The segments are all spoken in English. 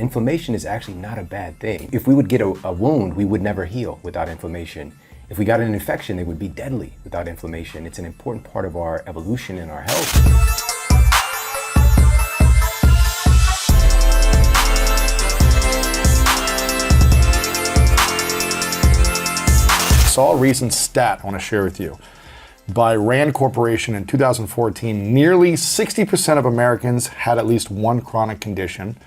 inflammation is actually not a bad thing. If we would get a wound, we would never heal without inflammation. If we got an infection, it would be deadly without inflammation. It's an important part of our evolution and our health. Saw a recent stat I want to share with you. By Rand Corporation in 2014, nearly 60% of Americans had at least one chronic condition,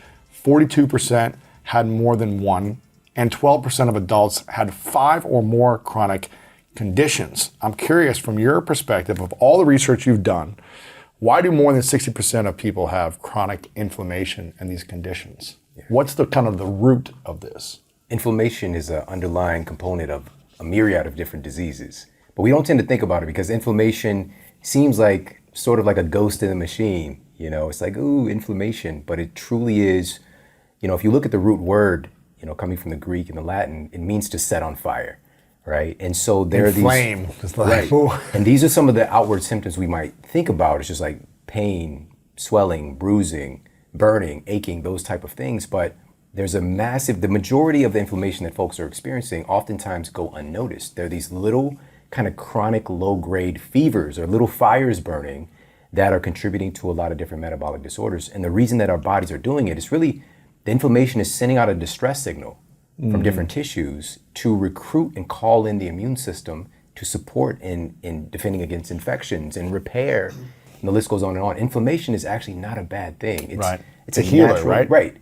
42% had more than one, and 12% of adults had 5 or more chronic conditions. I'm curious, from your perspective of all the research you've done, why do more than 60% of people have chronic inflammation and these conditions? What's the kind of the root of this? Inflammation is an underlying component of a myriad of different diseases. But we don't tend to think about it because inflammation seems like sort of like a ghost in the machine. You know, it's like, ooh, inflammation. But it truly is, you know, if you look at the root word, you know, coming from the Greek and the Latin, it means to set on fire, right? And so there are these... Flame. Right. And these are some of the outward symptoms we might think about. It's just like pain, swelling, bruising, burning, aching, those type of things. But there's the majority of the inflammation that folks are experiencing oftentimes go unnoticed. There are these little kind of chronic low-grade fevers or little fires burning that are contributing to a lot of different metabolic disorders. And the reason that our bodies are doing it is really the inflammation is sending out a distress signal from different tissues to recruit and call in the immune system to support in defending against infections and repair. And the list goes on and on. Inflammation is actually not a bad thing. It's a healer, natural, right? Right.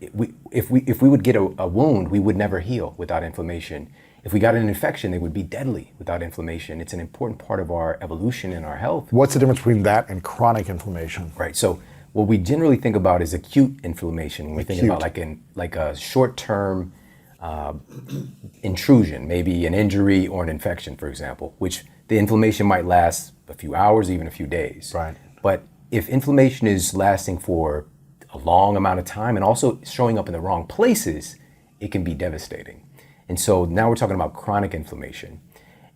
If we would get a wound, we would never heal without inflammation. If we got an infection, it would be deadly without inflammation. It's an important part of our evolution and our health. What's the difference between that and chronic inflammation? Right. So what we generally think about is acute inflammation. When we think about like a short-term intrusion, maybe an injury or an infection, for example, which the inflammation might last a few hours, even a few days. Right. But if inflammation is lasting for a long amount of time and also showing up in the wrong places, it can be devastating. And so now we're talking about chronic inflammation.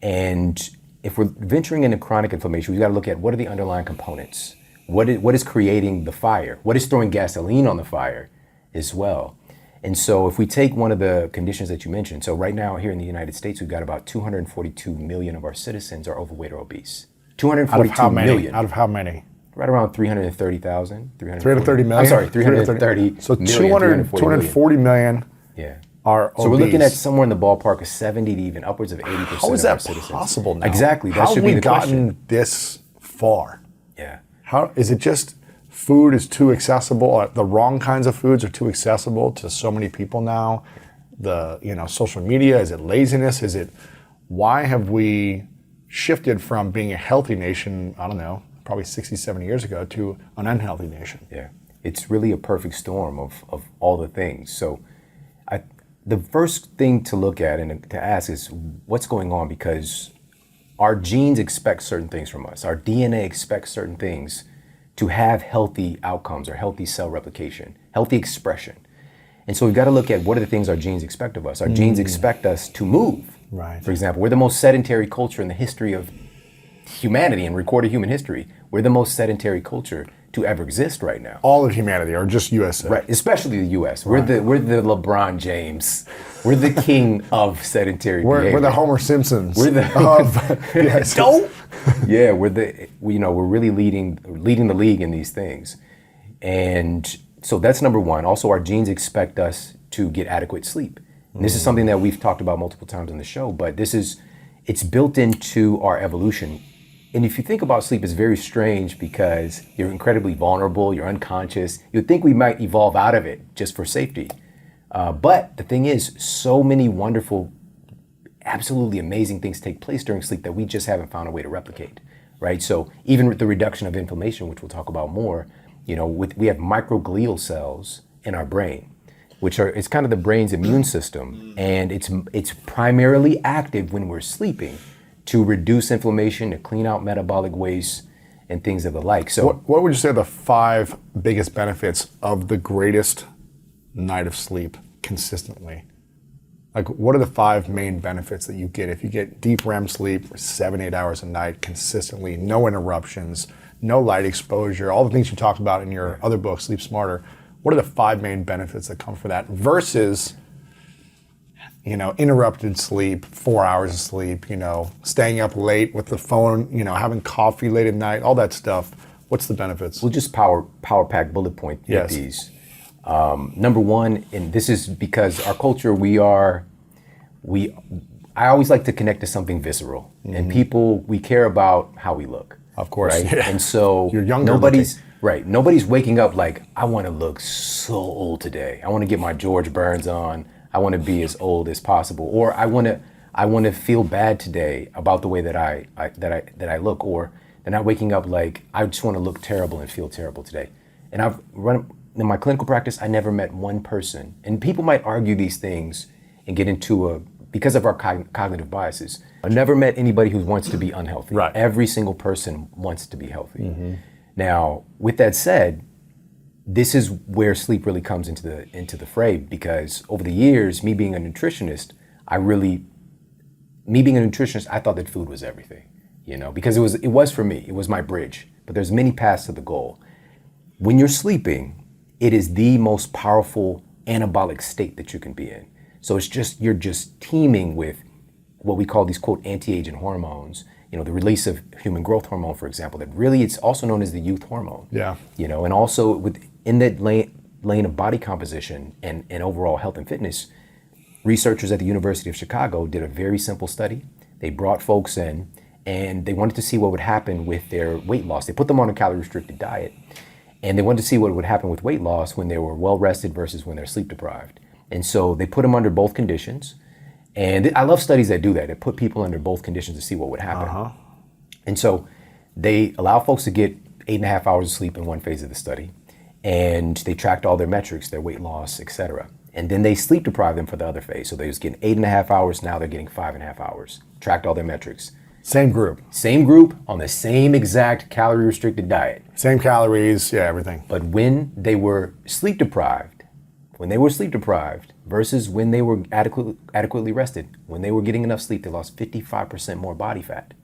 And if we're venturing into chronic inflammation, we've got to look at what are the underlying components? What is creating the fire? What is throwing gasoline on the fire as well? And so if we take one of the conditions that you mentioned, so right now here in the United States, we've got about 242 million of our citizens are overweight or obese. 242 million. Out of how many? Right around 330,000. 330 million? I'm sorry, 330 So million, 240 million are obese. So we're looking at somewhere in the ballpark of 70 to even upwards of 80% How is of our that citizens. possible now? Exactly, that How should be the question. How have we gotten this far? Yeah. How is it just food is too accessible? The wrong kinds of foods are too accessible to so many people now. Social media, is it laziness? Is it, why have we shifted from being a healthy nation, I don't know, probably 60, 70 years ago to an unhealthy nation? Yeah, it's really a perfect storm of all the things. So the first thing to look at and to ask is what's going on, because our genes expect certain things from us. Our DNA expects certain things to have healthy outcomes or healthy cell replication, healthy expression. And so we've got to look at what are the things our genes expect of us. Our genes expect us to move. Right. For example, we're the most sedentary culture in the history of humanity and recorded human history. We're the most sedentary culture to ever exist right now. All of humanity, or just USA? Right, especially the US. We're the LeBron James. We're the king of sedentary behavior. We're the Homer Simpsons. We're the yes. Don't. Yeah, we're really leading the league in these things. And so that's number one. Also, our genes expect us to get adequate sleep. And this is something that we've talked about multiple times on the show, but it's built into our evolution. And if you think about sleep, it's very strange because you're incredibly vulnerable, you're unconscious. You'd think we might evolve out of it just for safety. But the thing is, so many wonderful, absolutely amazing things take place during sleep that we just haven't found a way to replicate, right? So even with the reduction of inflammation, which we'll talk about more, we have microglial cells in our brain, it's kind of the brain's immune system, and it's primarily active when we're sleeping to reduce inflammation, to clean out metabolic waste, and things of the like. So, what would you say are the 5 biggest benefits of the greatest night of sleep consistently? Like, what are the 5 main benefits that you get if you get deep REM sleep for 7-8 hours a night consistently, no interruptions, no light exposure, all the things you talked about in your other book, Sleep Smarter? What are the 5 main benefits that come from that versus, interrupted sleep, 4 hours of sleep, staying up late with the phone, having coffee late at night, all that stuff? What's the benefits? We'll just power pack bullet point Yes. these. Number one, and this is because our culture, I always like to connect to something visceral, and people, we care about how we look. Of course. Right? Yeah. And so You're younger nobody's waking up like, I want to look so old today. I want to get my George Burns on. I want to be as old as possible, or I want to feel bad today about the way that I look, or they're not waking up like, I just want to look terrible and feel terrible today. And I've run in my clinical practice, I never met one person, and people might argue these things and get into because of our cognitive biases. I've never met anybody who wants to be unhealthy. Right. Every single person wants to be healthy. Now, with that said, this is where sleep really comes into the fray, because over the years, me being a nutritionist, I thought that food was everything, because it was for me, it was my bridge, but there's many paths to the goal. When you're sleeping, it is the most powerful anabolic state that you can be in. So you're just teeming with what we call these, quote, anti-aging hormones, the release of human growth hormone, for example, that really, it's also known as the youth hormone. Yeah. And also in that lane of body composition and overall health and fitness, researchers at the University of Chicago did a very simple study. They brought folks in and they wanted to see what would happen with their weight loss. They put them on a calorie restricted diet, and they wanted to see what would happen with weight loss when they were well rested versus when they're sleep deprived. And so they put them under both conditions. And I love studies that do that. They put people under both conditions to see what would happen. And so they allow folks to get 8.5 hours of sleep in one phase of the study. And they tracked all their metrics, their weight loss, et cetera. And then they sleep deprived them for the other phase. So they was getting 8.5 hours, now they're getting 5.5 hours. Tracked all their metrics. Same group On the same exact calorie restricted diet. Same calories, yeah, everything. But when they were sleep deprived versus when they were adequately rested, when they were getting enough sleep, they lost 55% more body fat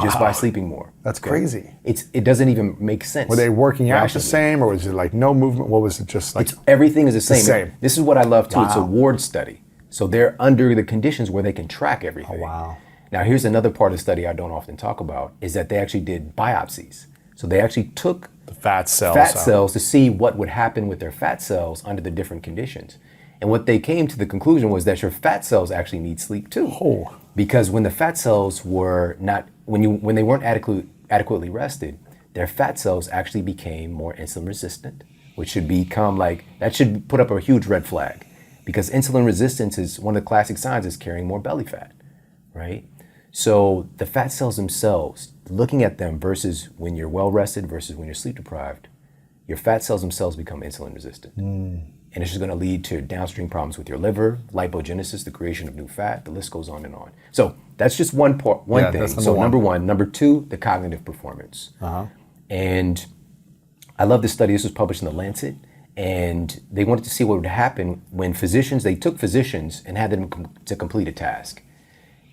just by sleeping more. That's crazy. It doesn't even make sense. Were they working out the rationally. same, or was it like no movement? What was it just like? Everything is the same. same. This is what I love too. Wow. It's a ward study. So they're under the conditions where they can track everything. Oh, wow. Now here's another part of the study I don't often talk about, is that they actually did biopsies. So they actually took The fat cells. to see what would happen with their fat cells under the different conditions. And what they came to the conclusion was that your fat cells actually need sleep too. Oh. Because when the fat cells were not, when they weren't adequately rested, their fat cells actually became more insulin resistant, which should become that should put up a huge red flag, because insulin resistance is one of the classic signs is carrying more belly fat, right? So the fat cells themselves, looking at them versus when you're well rested versus when you're sleep deprived, your fat cells themselves become insulin resistant. And it's just going to lead to downstream problems with your liver, lipogenesis, the creation of new fat. The list goes on and on. So that's just one thing. That's So number one. Number two, the cognitive performance. And I love this study. This was published in The Lancet. And they wanted to see what would happen when they took physicians and had them to complete a task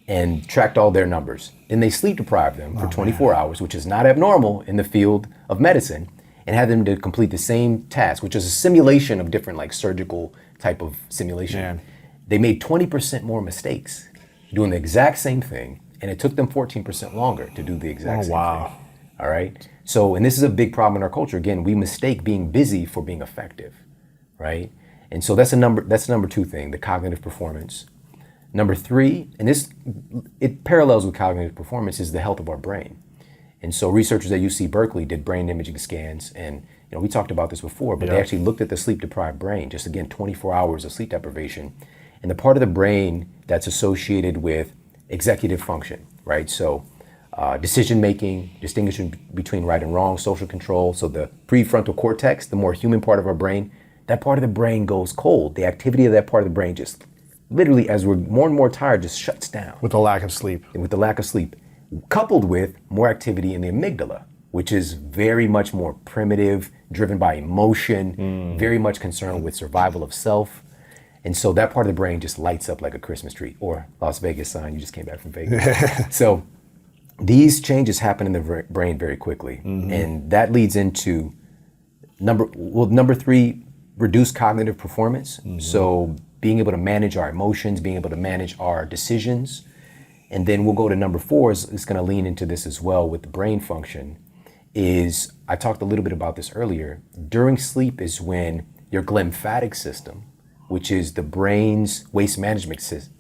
and tracked all their numbers. Then they sleep deprived them for 24 hours, which is not abnormal in the field of medicine, and had them to complete the same task, which is a simulation of different surgical type of simulation. Man. They made 20% more mistakes doing the exact same thing, and it took them 14% longer to do the exact same thing. All right? So, and this is a big problem in our culture. Again, we mistake being busy for being effective, right? And so that's number two thing, the cognitive performance. Number three, and it parallels with cognitive performance, is the health of our brain. And so researchers at UC Berkeley did brain imaging scans, and we talked about this before, but they actually looked at the sleep-deprived brain, just again, 24 hours of sleep deprivation, and the part of the brain that's associated with executive function, right? So decision-making, distinguishing between right and wrong, social control. So the prefrontal cortex, the more human part of our brain, that part of the brain goes cold. The activity of that part of the brain just literally, as we're more and more tired, just shuts down. With the lack of sleep. And with the lack of sleep, coupled with more activity in the amygdala, which is very much more primitive, driven by emotion, very much concerned with survival of self. And so that part of the brain just lights up like a Christmas tree, or Las Vegas sign, you just came back from Vegas. So these changes happen in the brain very quickly. And that leads into number three, reduce cognitive performance. So being able to manage our emotions, being able to manage our decisions. And then we'll go to number 4 is going to lean into this as well with the brain function. Is I talked a little bit about this earlier. During sleep is when your glymphatic system, which is the brain's waste management system,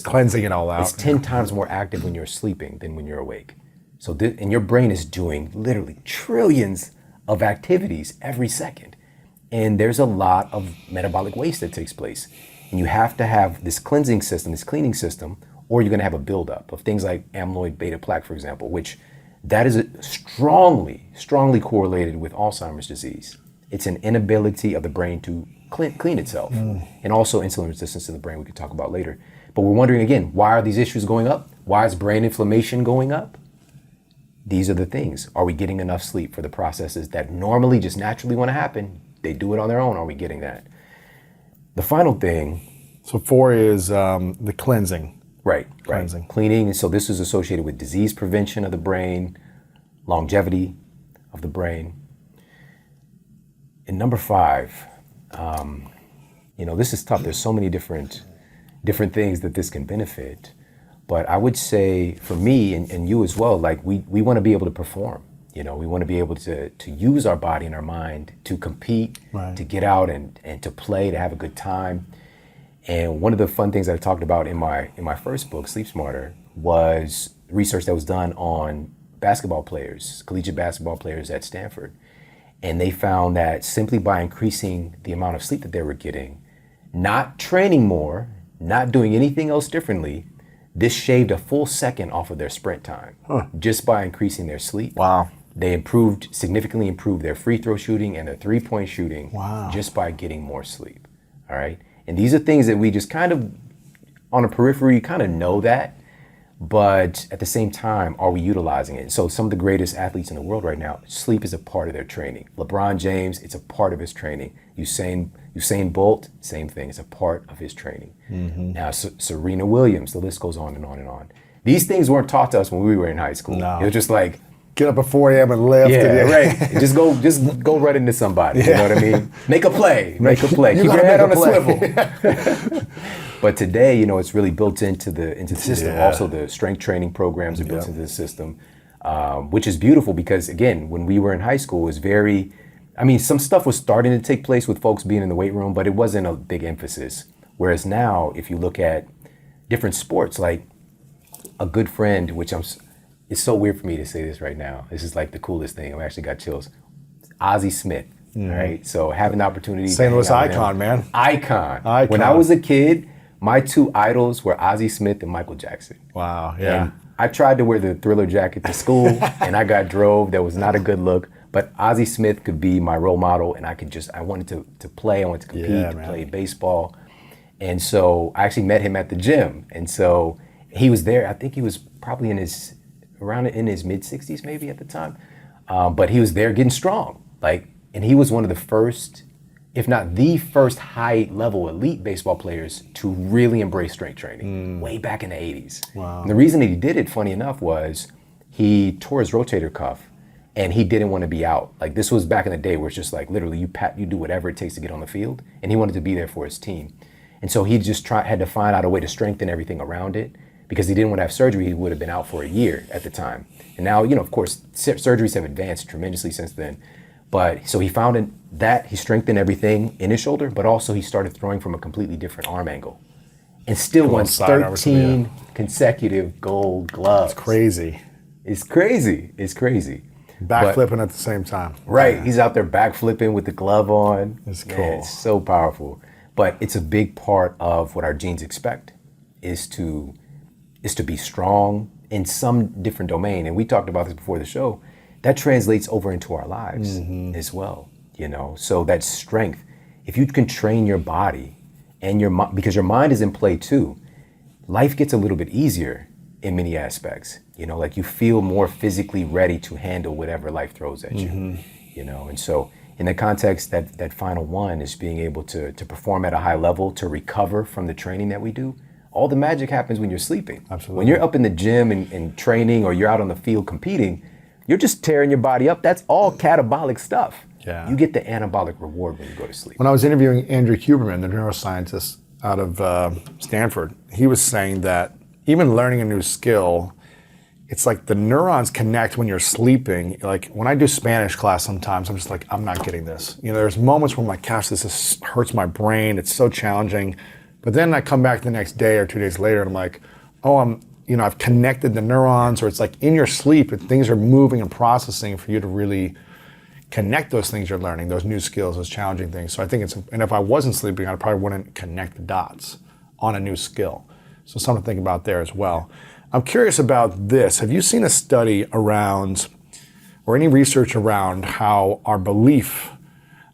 Cleansing it all out. it's 10 times more active when you're sleeping than when you're awake. So and your brain is doing literally trillions of activities every second. And there's a lot of metabolic waste that takes place. And you have to have this cleansing system, this cleaning system, or you're going to have a buildup of things like amyloid beta plaque, for example, which that is strongly correlated with Alzheimer's disease. It's an inability of the brain to clean itself, and also insulin resistance in the brain we could talk about later. But we're wondering again, why are these issues going up? Why is brain inflammation going up? These are the things. Are we getting enough sleep for the processes that normally just naturally want to happen? They do it on their own. Are we getting that? The final thing. So 4 is the cleansing. Right. Cleansing. Cleaning. And so this is associated with disease prevention of the brain, longevity of the brain. And number 5, this is tough. There's so many different things that this can benefit. But I would say for me and you as well, like we want to be able to perform. We want to be able to use our body and our mind to compete, to get out and to play, to have a good time. And one of the fun things that I talked about in my first book, Sleep Smarter, was research that was done on basketball players, collegiate basketball players at Stanford. And they found that simply by increasing the amount of sleep that they were getting, not training more, not doing anything else differently, this shaved a full second off of their sprint time just by increasing their sleep. Wow. They significantly improved their free throw shooting and their 3-point shooting just by getting more sleep. All right. And these are things that we just kind of on a periphery kind of know that, but at the same time, are we utilizing it? So some of the greatest athletes in the world right now, sleep is a part of their training. LeBron James, it's a part of his training. Usain Bolt, same thing. It's a part of his training. Now, Serena Williams, the list goes on and on and on. These things weren't taught to us when we were in high school. No. It was just like, get up at 4 a.m. and lift. yeah, right. Just go run into somebody. You know what I mean? Make a play. Keep your head on a swivel. But today, it's really built into the system. Yeah. Also, the strength training programs are built into the system, which is beautiful because, again, when we were in high school, it was some stuff was starting to take place with folks being in the weight room, but it wasn't a big emphasis. Whereas now, if you look at different sports, like a good friend, it's so weird for me to say this right now. This is like the coolest thing. I've actually got chills. Ozzie Smith, right? So having the opportunity St. to Louis hang out with icon, him. man. Icon. When I was a kid, my 2 idols were Ozzie Smith and Michael Jackson. Wow, yeah. And I tried to wear the Thriller jacket to school and I got drove. That was not a good look. But Ozzie Smith could be my role model and I wanted to play, I wanted to compete, play baseball. And so I actually met him at the gym. And so he was there. I think he was probably in his mid-60s maybe at the time. But he was there getting strong. And he was one of the first, if not the first high-level elite baseball players to really embrace strength training way back in the 80s. Wow. And the reason that he did it, funny enough, was he tore his rotator cuff and he didn't want to be out. This was back in the day where it's just like literally you do whatever it takes to get on the field, and he wanted to be there for his team. And so he just had to find out a way to strengthen everything around it. Because he didn't want to have surgery, he would have been out for a year at the time. And now, of course, surgeries have advanced tremendously since then. But so he found that he strengthened everything in his shoulder, but also he started throwing from a completely different arm angle. And still won 13 consecutive gold gloves. It's crazy. It's crazy. Backflipping at the same time. Right. Yeah. He's out there backflipping with the glove on. It's cool. Man, it's so powerful. But it's a big part of what our genes expect is to be strong in some different domain. And we talked about this before the show. That translates over into our lives as well. So that strength, if you can train your body and your mind, because your mind is in play too, life gets a little bit easier in many aspects. You feel more physically ready to handle whatever life throws at you. And so in the context, that final one is being able to perform at a high level, to recover from the training that we do. All the magic happens when you're sleeping. Absolutely. When you're up in the gym and training, or you're out on the field competing, you're just tearing your body up. That's all catabolic stuff. Yeah. You get the anabolic reward when you go to sleep. When I was interviewing Andrew Huberman, the neuroscientist out of Stanford, he was saying that even learning a new skill, it's like the neurons connect when you're sleeping. Like when I do Spanish class sometimes, I'm just like, I'm not getting this. You know, there's moments where I'm like, gosh, this just hurts my brain. It's so challenging. But then I come back the next day or 2 days later and I'm like, oh, I've connected the neurons, or it's like in your sleep, things are moving and processing for you to really connect those things you're learning, those new skills, those challenging things. So I think and if I wasn't sleeping, I probably wouldn't connect the dots on a new skill. So something to think about there as well. I'm curious about this. Have you seen a study around, or any research around, how our belief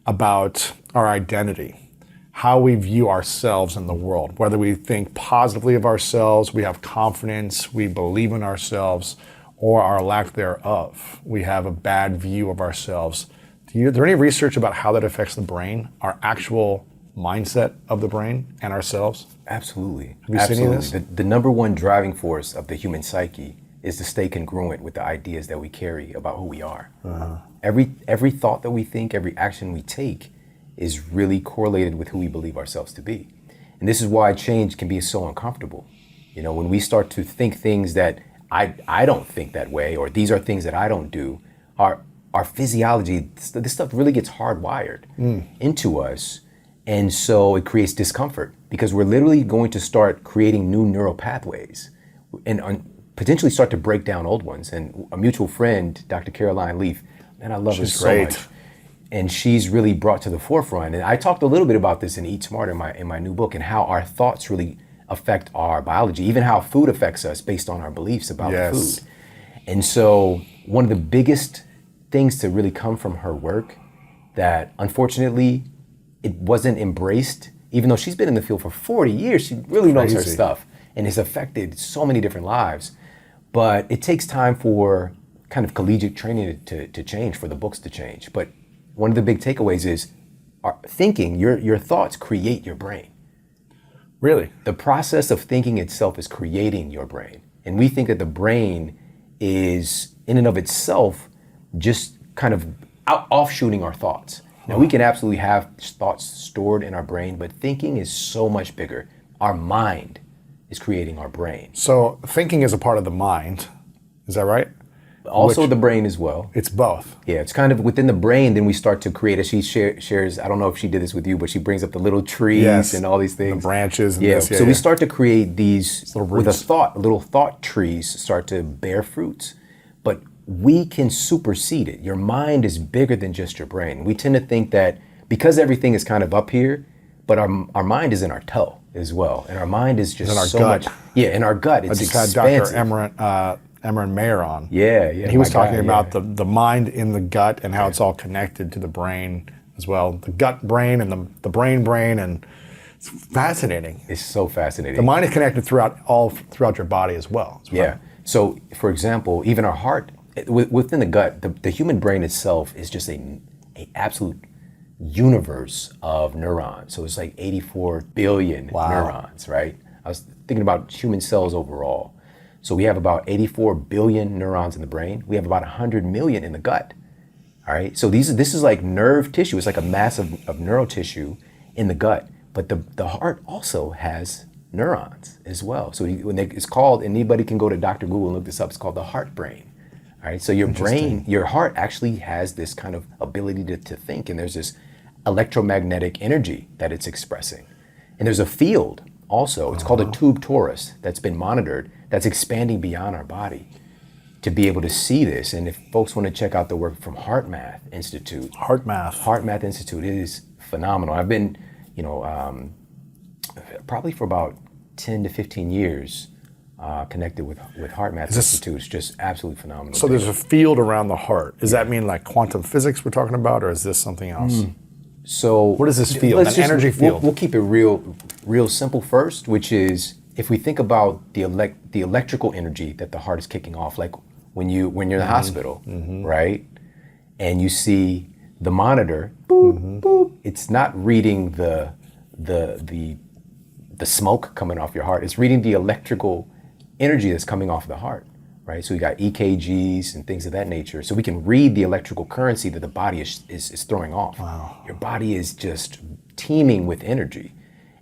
about our identity, how we view ourselves in the world, whether we think positively of ourselves, we have confidence, we believe in ourselves, or our lack thereof, we have a bad view of ourselves. Is there any research about how that affects the brain, our actual mindset of the brain and ourselves? Absolutely. Have you seen any of this? The number one driving force of the human psyche is to stay congruent with the ideas that we carry about who we are. Every thought that we think, every action we take is really correlated with who we believe ourselves to be. And this is why change can be so uncomfortable. You know, when we start to think things that I don't think that way, or these are things that I don't do, our physiology, this stuff really gets hardwired into us. And so it creates discomfort because we're literally going to start creating new neural pathways and potentially start to break down old ones. And a mutual friend, Dr. Caroline Leaf, man, I love her so much. And she's really brought to the forefront. And I talked a little bit about this in Eat Smarter in my new book, and how our thoughts really affect our biology, even how food affects us based on our beliefs about food. And so one of the biggest things to really come from her work that unfortunately it wasn't embraced, even though she's been in the field for 40 years, she really knows her stuff and has affected so many different lives. But it takes time for kind of collegiate training to change, for the books to change. But one of the big takeaways is thinking, your thoughts create your brain. Really? The process of thinking itself is creating your brain. And we think that the brain is, in and of itself, just kind of offshooting our thoughts. Now, we can absolutely have thoughts stored in our brain, but thinking is so much bigger. Our mind is creating our brain. So thinking is a part of the mind, is that right? Also the brain as well. It's both. Yeah, it's kind of within the brain, then we start to create, as she shares, I don't know if she did this with you, but she brings up the little trees and all these things. The branches. And so we start to create these, with little thought trees start to bear fruits. But we can supersede it. Your mind is bigger than just your brain. We tend to think that because everything is kind of up here, but our mind is in our toe as well. And our mind is just so much. Yeah, in our gut. It's expansive. I just had Dr. Emran Mayer on. Yeah. And he was talking about the mind in the gut and how it's all connected to the brain as well. The gut brain and the brain, and it's fascinating. It's so fascinating. The mind is connected throughout your body as well. Yeah. So, for example, even our heart, within the gut, the human brain itself is just a absolute universe of neurons. So it's like 84 billion neurons, right? I was thinking about human cells overall. So we have about 84 billion neurons in the brain. We have about 100 million in the gut. All right. So this is like nerve tissue. It's like a mass of neural tissue in the gut. But the heart also has neurons as well. So it's called, and anybody can go to Dr. Google and look this up. It's called the heart brain. All right. So your brain, your heart actually has this kind of ability to think, and there's this electromagnetic energy that it's expressing. And there's a field also. It's called a tube torus that's been monitored, that's expanding beyond our body to be able to see this. And if folks want to check out the work from HeartMath Institute. HeartMath Institute is phenomenal. I've been, probably for about 10 to 15 years connected with HeartMath Institute. It's just absolutely phenomenal. So there's a field around the heart. Does that mean like quantum physics we're talking about, or is this something else? So what is this field? An energy field? We'll keep it real simple first, which is if we think about the electrical energy that the heart is kicking off, like when you're in the hospital, right? And you see the monitor, boop, boop. It's not reading the smoke coming off your heart. It's reading the electrical energy that's coming off the heart. right? So we got EKGs and things of that nature. So we can read the electrical currency that the body is throwing off. Wow. Your body is just teeming with energy.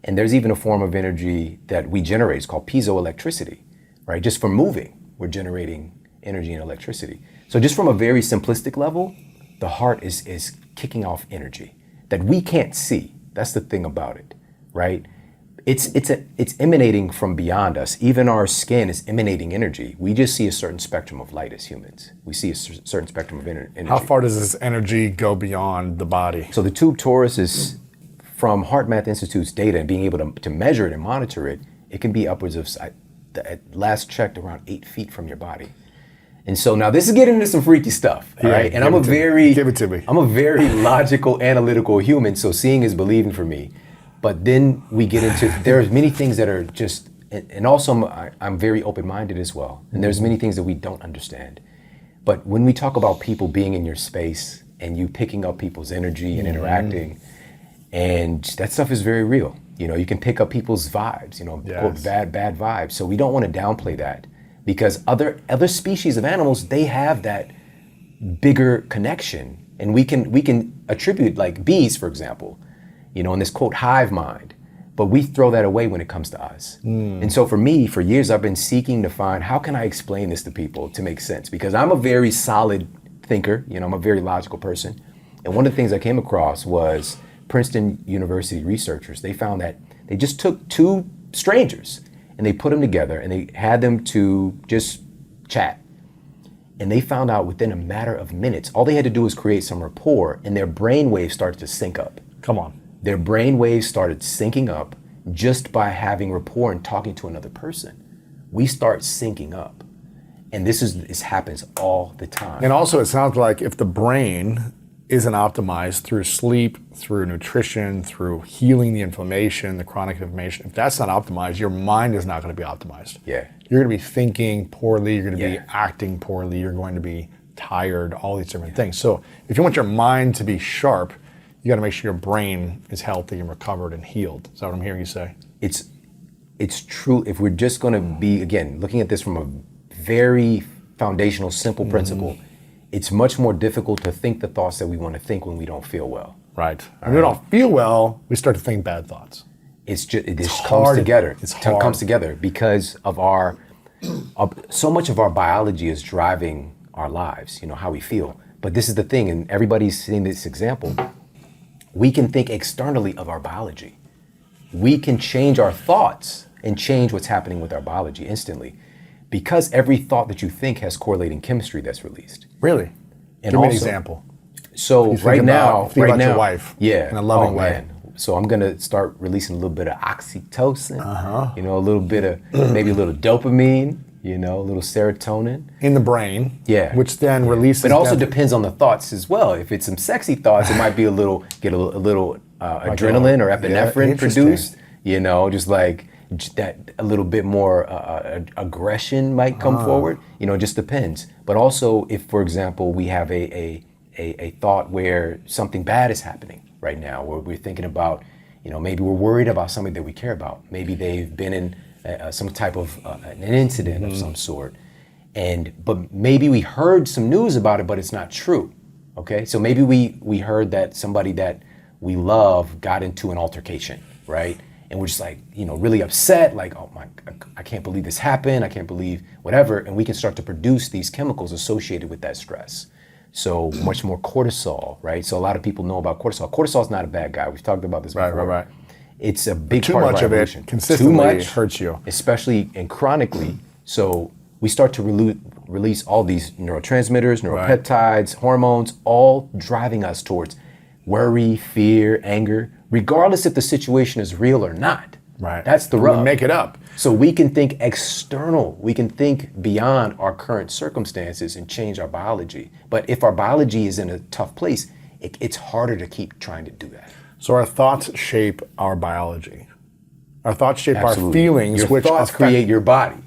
And there's even a form of energy that we generate. It's called piezoelectricity, right? Just from moving, we're generating energy and electricity. So just from a very simplistic level, the heart is kicking off energy that we can't see. That's the thing about it, right? It's emanating from beyond us. Even our skin is emanating energy. We just see a certain spectrum of light as humans. We see a certain spectrum of energy. How far does this energy go beyond the body? So the tube torus is, from Heart Math Institute's data and being able to measure it and monitor it, it can be upwards of, at last checked, around 8 feet from your body. And so now this is getting into some freaky stuff, all right? And give it to me. I'm a very logical, analytical human, so seeing is believing for me. But then we get into, there's many things that are just, and also I'm very open-minded as well. And there's many things that we don't understand. But when we talk about people being in your space and you picking up people's energy and interacting, and that stuff is very real. You know, you can pick up people's vibes, you know, quote, bad vibes. So we don't want to downplay that, because other species of animals, they have that bigger connection. And we can attribute, like bees, for example, you know, in this quote, hive mind, but we throw that away when it comes to us. And so for me, for years, I've been seeking to find, how can I explain this to people to make sense? Because I'm a very solid thinker, you know, I'm a very logical person. And one of the things I came across was Princeton University researchers. They found that they just took two strangers and they put them together and they had them to just chat. And they found out within a matter of minutes, all they had to do was create some rapport and their brain waves started to sync up. Come on. Their brain waves started syncing up just by having rapport and talking to another person. We start syncing up. And this happens all the time. And also it sounds like if the brain isn't optimized through sleep, through nutrition, through healing the inflammation, the chronic inflammation, if that's not optimized, your mind is not going to be optimized. Yeah. You're going to be thinking poorly, you're going to be acting poorly, you're going to be tired, all these different things. So if you want your mind to be sharp, you got to make sure your brain is healthy and recovered and healed. Is that what I'm hearing you say? It's true. If we're just going to be, again, looking at this from a very foundational, simple principle, it's much more difficult to think the thoughts that we want to think when we don't feel well. Right. When we don't feel well, we start to think bad thoughts. It just comes together. It comes together because of so much of our biology is driving our lives, you know, how we feel. But this is the thing, and everybody's seeing this example. We can think externally of our biology. We can change our thoughts and change what's happening with our biology instantly, because every thought that you think has correlating chemistry that's released. Really? And Give me an also, example. So right now, your wife, yeah, in a loving way. Man. So I'm gonna start releasing a little bit of oxytocin, you know, a little bit of maybe a little dopamine, you know, a little serotonin in the brain, which then releases. But it also depends on the thoughts as well. If it's some sexy thoughts, it might be a little adrenaline or epinephrine produced. You know, just like that, a little bit more aggression might come forward. You know, it just depends. But also, if for example we have a thought where something bad is happening right now, where we're thinking about, you know, maybe we're worried about somebody that we care about. Maybe they've been in some type of an incident of some sort, but maybe we heard some news about it, but it's not true. Okay, so maybe we heard that somebody that we love got into an altercation, right? And we're just like, you know, really upset, like, oh my, I can't believe this happened. I can't believe whatever, and we can start to produce these chemicals associated with that stress. So much more cortisol, right? So a lot of people know about cortisol. Cortisol is not a bad guy. We've talked about this before. Right. It's a big too part much of our of evolution. it consistently too much hurts you, especially and chronically. So we start to release all these neurotransmitters, neuropeptides, hormones, all driving us towards worry, fear, anger, regardless if the situation is real or not. Right. That's the rub. We make it up. So we can think external. We can think beyond our current circumstances and change our biology. But if our biology is in a tough place, it's harder to keep trying to do that. So our thoughts shape our biology. Our thoughts shape Absolutely. our feelings, your which thoughts create your body.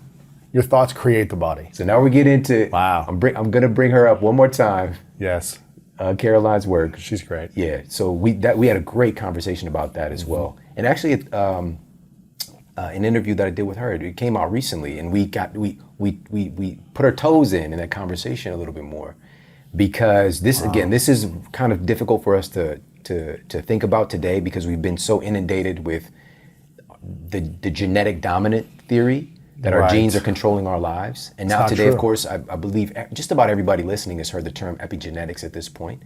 Your thoughts create the body. So now we get into. Wow. I'm going to bring her up one more time. Yes. Caroline's work. She's great. Yeah. So we had a great conversation about that as well. And actually, an interview that I did with her. It came out recently, and we put our toes in that conversation a little bit more, because this again, this is kind of difficult for us to think about today, because we've been so inundated with the genetic dominant theory that our genes are controlling our lives. And now today, of course, I believe just about everybody listening has heard the term epigenetics at this point,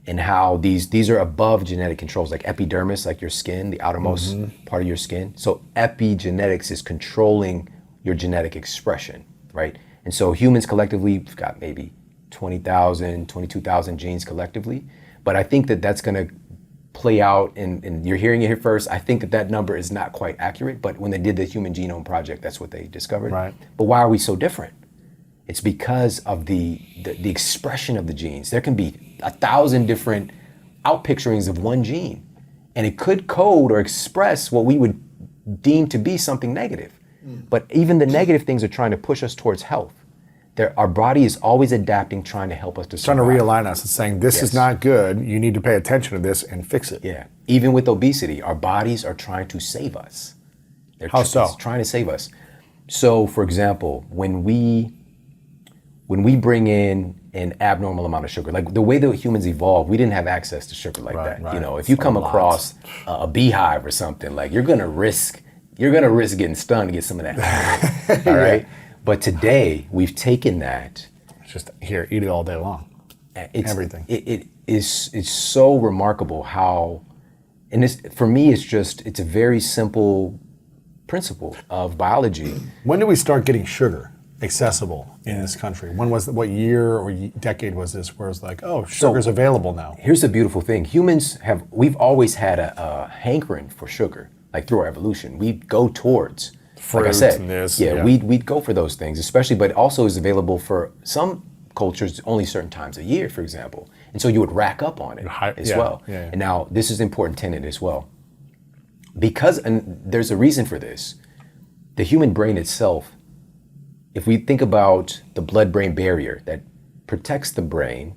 and how these are above genetic controls, like epidermis, like your skin, the outermost part of your skin. So epigenetics is controlling your genetic expression, right? And so humans collectively, we've got maybe 20,000, 22,000 genes collectively. But I think that that's going to play out, and you're hearing it here first. I think that number is not quite accurate, but when they did the Human Genome Project, that's what they discovered. Right. But why are we so different? It's because of the expression of the genes. There can be 1,000 different outpicturings of one gene, and it could code or express what we would deem to be something negative. But even the negative things are trying to push us towards health. Our body is always adapting, trying to help us to survive. Trying to realign us and saying, this is not good, you need to pay attention to this and fix it. Yeah. Even with obesity, our bodies are trying to save us. How so? It's trying to save us. So, for example, when we bring in an abnormal amount of sugar, like the way that humans evolved, we didn't have access to sugar like that. Right. You know, if you come across a beehive or something, like you're gonna risk getting stung to get some of that. All right. But today we've taken that. It's just here, eat it all day long. Everything. It's so remarkable how, and this, for me, it's a very simple principle of biology. When did we start getting sugar accessible in this country? What year or decade was this where it's like, oh, sugar's available now? Here's the beautiful thing. We've always had a hankering for sugar, like through our evolution. We go towards, fruit, like I said, and this, we'd go for those things, especially, but also is available for some cultures only certain times a year, for example. And so you would rack up on it as well. Yeah. And now this is an important tenet as well. Because, and there's a reason for this, the human brain itself, if we think about the blood-brain barrier that protects the brain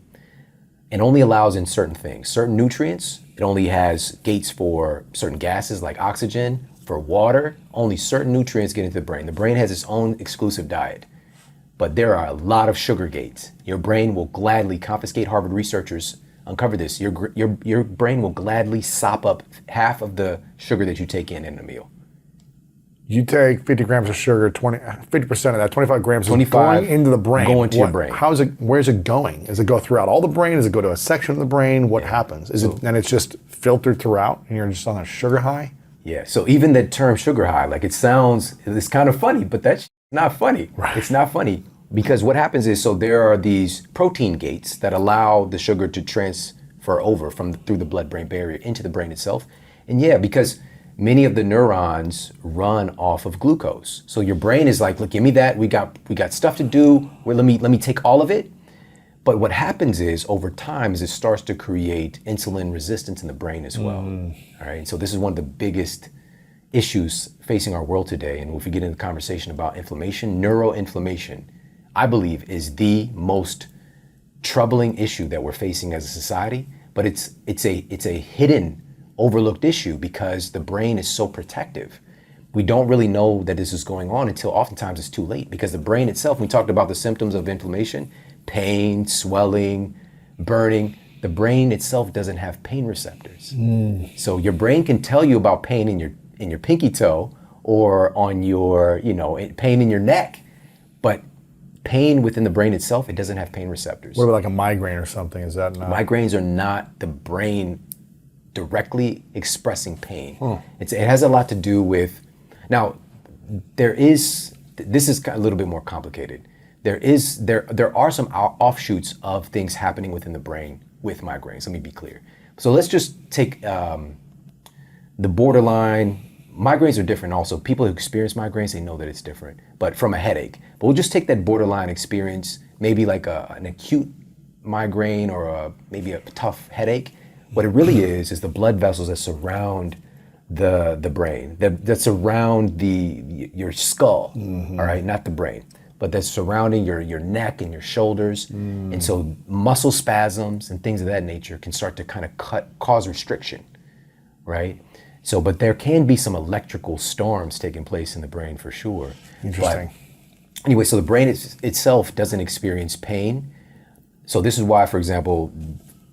and only allows in certain things, certain nutrients, it only has gates for certain gases like oxygen. For water, only certain nutrients get into the brain. The brain has its own exclusive diet. But there are a lot of sugar gates. Your brain will gladly confiscate. Harvard researchers uncover this. Your brain will gladly sop up half of the sugar that you take in a meal. You take 50 grams of sugar, 50% of that, 25 grams is going into the brain. Going to your brain. Where's it going? Does it go throughout all the brain? Does it go to a section of the brain? What happens? And it's just filtered throughout and you're just on a sugar high? Yeah, so even the term sugar high, like it's kind of funny, but that's not funny. Right. It's not funny because what happens is, so there are these protein gates that allow the sugar to transfer over through the blood-brain barrier into the brain itself. And yeah, because many of the neurons run off of glucose. So your brain is like, look, give me that. We got stuff to do. Well, let me take all of it. But what happens is over time is it starts to create insulin resistance in the brain as well. All right. So this is one of the biggest issues facing our world today. And if we get into the conversation about inflammation, neuroinflammation, I believe is the most troubling issue that we're facing as a society. But it's a hidden, overlooked issue because the brain is so protective. We don't really know that this is going on until oftentimes it's too late, because the brain itself, we talked about the symptoms of inflammation, pain, swelling, burning. The brain itself doesn't have pain receptors. So your brain can tell you about pain in your pinky toe or on your, pain in your neck, but pain within the brain itself, it doesn't have pain receptors. What about like a migraine or something? Is that not? Migraines are not the brain directly expressing pain. It has a lot to do with, now this is a little bit more complicated. There are some offshoots of things happening within the brain with migraines. Let me be clear. So let's just take the borderline. Migraines are different also. People who experience migraines, they know that it's different, but from a headache. But we'll just take that borderline experience, maybe like an acute migraine or maybe a tough headache. What it really is the blood vessels that surround the brain, that surround your skull, all right, not the brain, but that's surrounding your neck and your shoulders. And so muscle spasms and things of that nature can start to kind of cause restriction, right? So, but there can be some electrical storms taking place in the brain for sure. Interesting. But anyway, so the brain itself doesn't experience pain. So this is why, for example,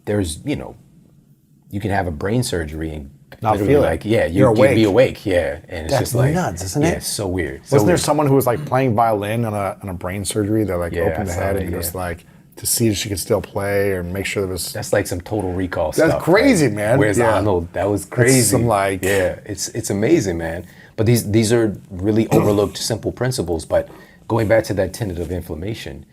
there's, you can have a brain surgery and not feel like, it. yeah, you'll be awake, yeah. And it's That's just like nuts, isn't it? Yeah, it's so weird. Wasn't there someone who was like playing violin on a brain surgery? They like opened the I saw head that, and it was like to see if she could still play or make sure there was. That's like some Total Recall stuff. That's crazy, man. Where's Arnold? That was crazy. That's some like it's amazing, man. But these are really overlooked simple principles. But going back to that tenet of inflammation.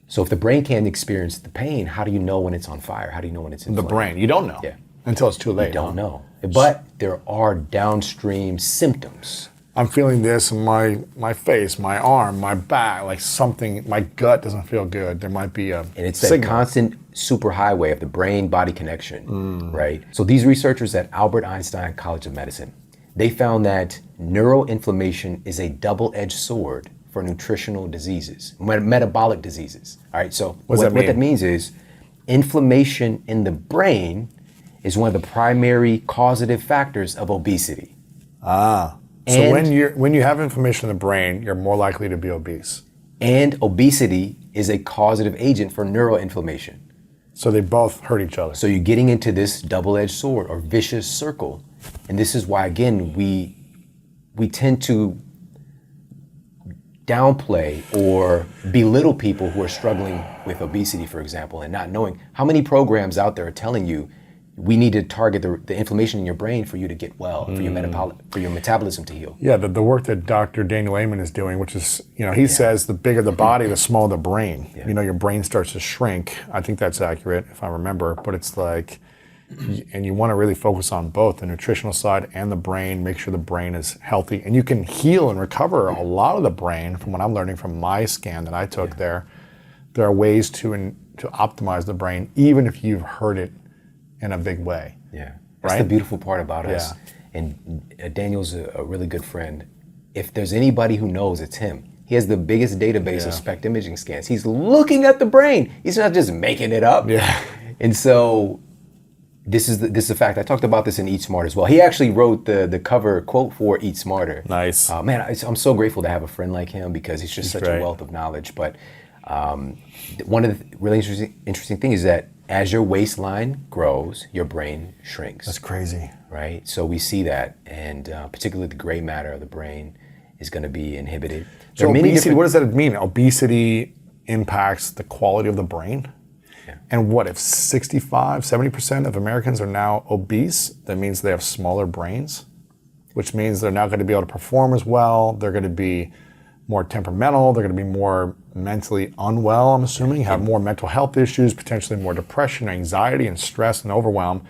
So if the brain can't experience the pain, how do you know when it's on fire? How do you know when it's inflamed? The brain. You don't know. Yeah. Until it's too late. You don't know. But there are downstream symptoms. I'm feeling this in my face, my arm, my back, like something, my gut doesn't feel good. There might be a And it's signal. that constant superhighway of the brain-body connection, right? So these researchers at Albert Einstein College of Medicine, they found that neuroinflammation is a double-edged sword for nutritional diseases, metabolic diseases, all right? So what that means is inflammation in the brain is one of the primary causative factors of obesity. So when you have inflammation in the brain, you're more likely to be obese. And obesity is a causative agent for neuroinflammation. So they both hurt each other. So you're getting into this double-edged sword or vicious circle. And this is why, again, we tend to downplay or belittle people who are struggling with obesity, for example, and not knowing how many programs out there are telling you we need to target the inflammation in your brain for you to get well, for your metabolism to heal. Yeah, the work that Dr. Daniel Amen is doing, which is, he says the bigger the body, the smaller the brain. Yeah. Your brain starts to shrink. I think that's accurate, if I remember. But it's like, and you want to really focus on both the nutritional side and the brain, make sure the brain is healthy. And you can heal and recover a lot of the brain from what I'm learning from my scan that I took there. There are ways to optimize the brain, even if you've hurt it in a big way. Yeah, that's the beautiful part about us. And Daniel's a really good friend. If there's anybody who knows, it's him. He has the biggest database of SPECT imaging scans. He's looking at the brain. He's not just making it up. Yeah. And so this is a fact. I talked about this in Eat Smart as well. He actually wrote the cover quote for Eat Smarter. Nice. Man, I'm so grateful to have a friend like him because he's just such a wealth of knowledge. But one of the really interesting things is that as your waistline grows, your brain shrinks. That's crazy. Right? So we see that, and particularly the gray matter of the brain is going to be inhibited. So obesity, what does that mean? Obesity impacts the quality of the brain? Yeah. And what if 65, 70% of Americans are now obese? That means they have smaller brains, which means they're not going to be able to perform as well. They're going to be more temperamental. They're going to be more mentally unwell, I'm assuming, have more mental health issues, potentially more depression, anxiety, and stress and overwhelm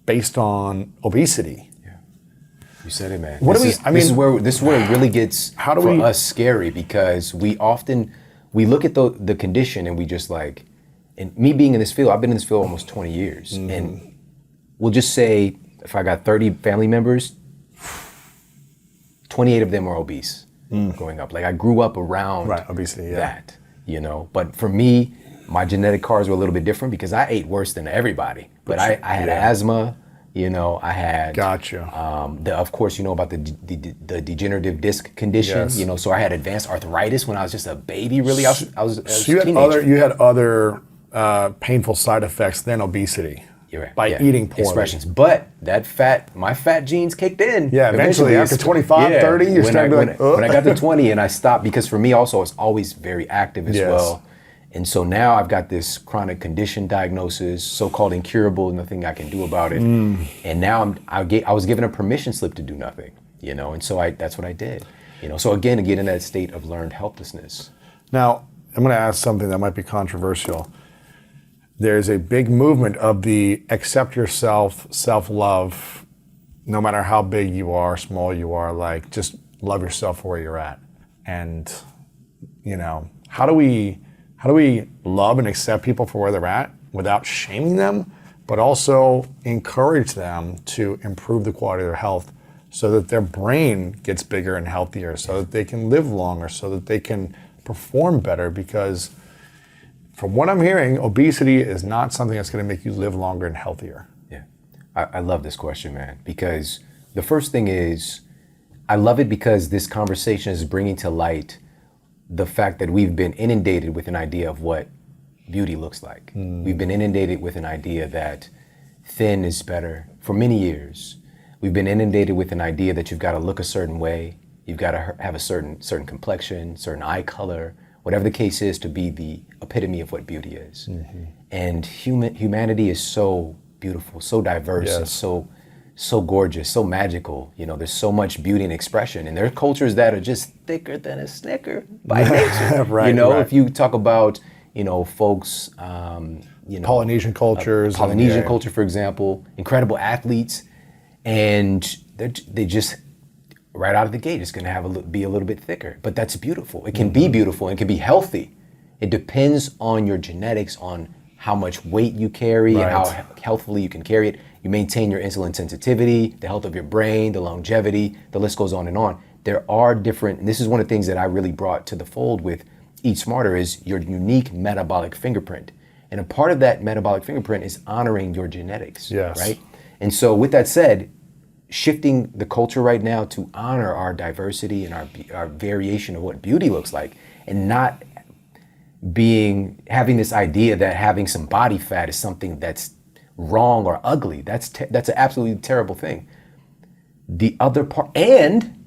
based on obesity. Yeah. You said it, man. This is where it really gets for us scary because we look at the condition and we just like, and me being in this field, I've been in this field almost 20 years. And we'll just say if I got 30 family members, 28 of them are obese. Growing up, like I grew up around obesity, that, But for me, my genetic cards were a little bit different because I ate worse than everybody. But I had asthma, I had. Gotcha. Of course, you know about the degenerative disc condition, So I had advanced arthritis when I was just a baby. Really, I was so you had other painful side effects than obesity. By eating poorly. Expressions. But my fat genes kicked in. Yeah, eventually after 25, 30, you're starting to be like, when I got to 20 and I stopped, because for me also, I was always very active as well. And so now I've got this chronic condition diagnosis, so-called incurable, nothing I can do about it. And now I was given a permission slip to do nothing, and so that's what I did. So again, in that state of learned helplessness. Now, I'm going to ask something that might be controversial. There's a big movement of the accept yourself, self-love, no matter how big you are, small you are, like just love yourself where you're at. And, how do we love and accept people for where they're at without shaming them, but also encourage them to improve the quality of their health so that their brain gets bigger and healthier, so that they can live longer, so that they can perform better? Because from what I'm hearing, obesity is not something that's going to make you live longer and healthier. Yeah. I love this question, man, because The first thing is, I love it because this conversation is bringing to light the fact that we've been inundated with an idea of what beauty looks like. We've been inundated with an idea that thin is better for many years. We've been inundated with an idea that you've got to look a certain way, you've got to have a certain complexion, certain eye color, whatever the case is, to be the epitome of what beauty is. And humanity is so beautiful, so diverse, and so gorgeous, so magical. You know, there's so much beauty and expression, and there are cultures that are just thicker than a Snicker by nature. If you talk about, folks, Polynesian cultures. Polynesian culture, for example, incredible athletes, and they just right out of the gate, it's going to be a little bit thicker, but that's beautiful. It can be beautiful. It can be healthy. It depends on your genetics, on how much weight you carry and how healthily you can carry it. You maintain your insulin sensitivity, the health of your brain, the longevity, the list goes on and on. There are different, and this is one of the things that I really brought to the fold with Eat Smarter, is your unique metabolic fingerprint. And a part of that metabolic fingerprint is honoring your genetics, right? And so with that said, shifting the culture right now to honor our diversity and our variation of what beauty looks like, and not having this idea that having some body fat is something that's wrong or ugly. That's an absolutely terrible thing. The other part, and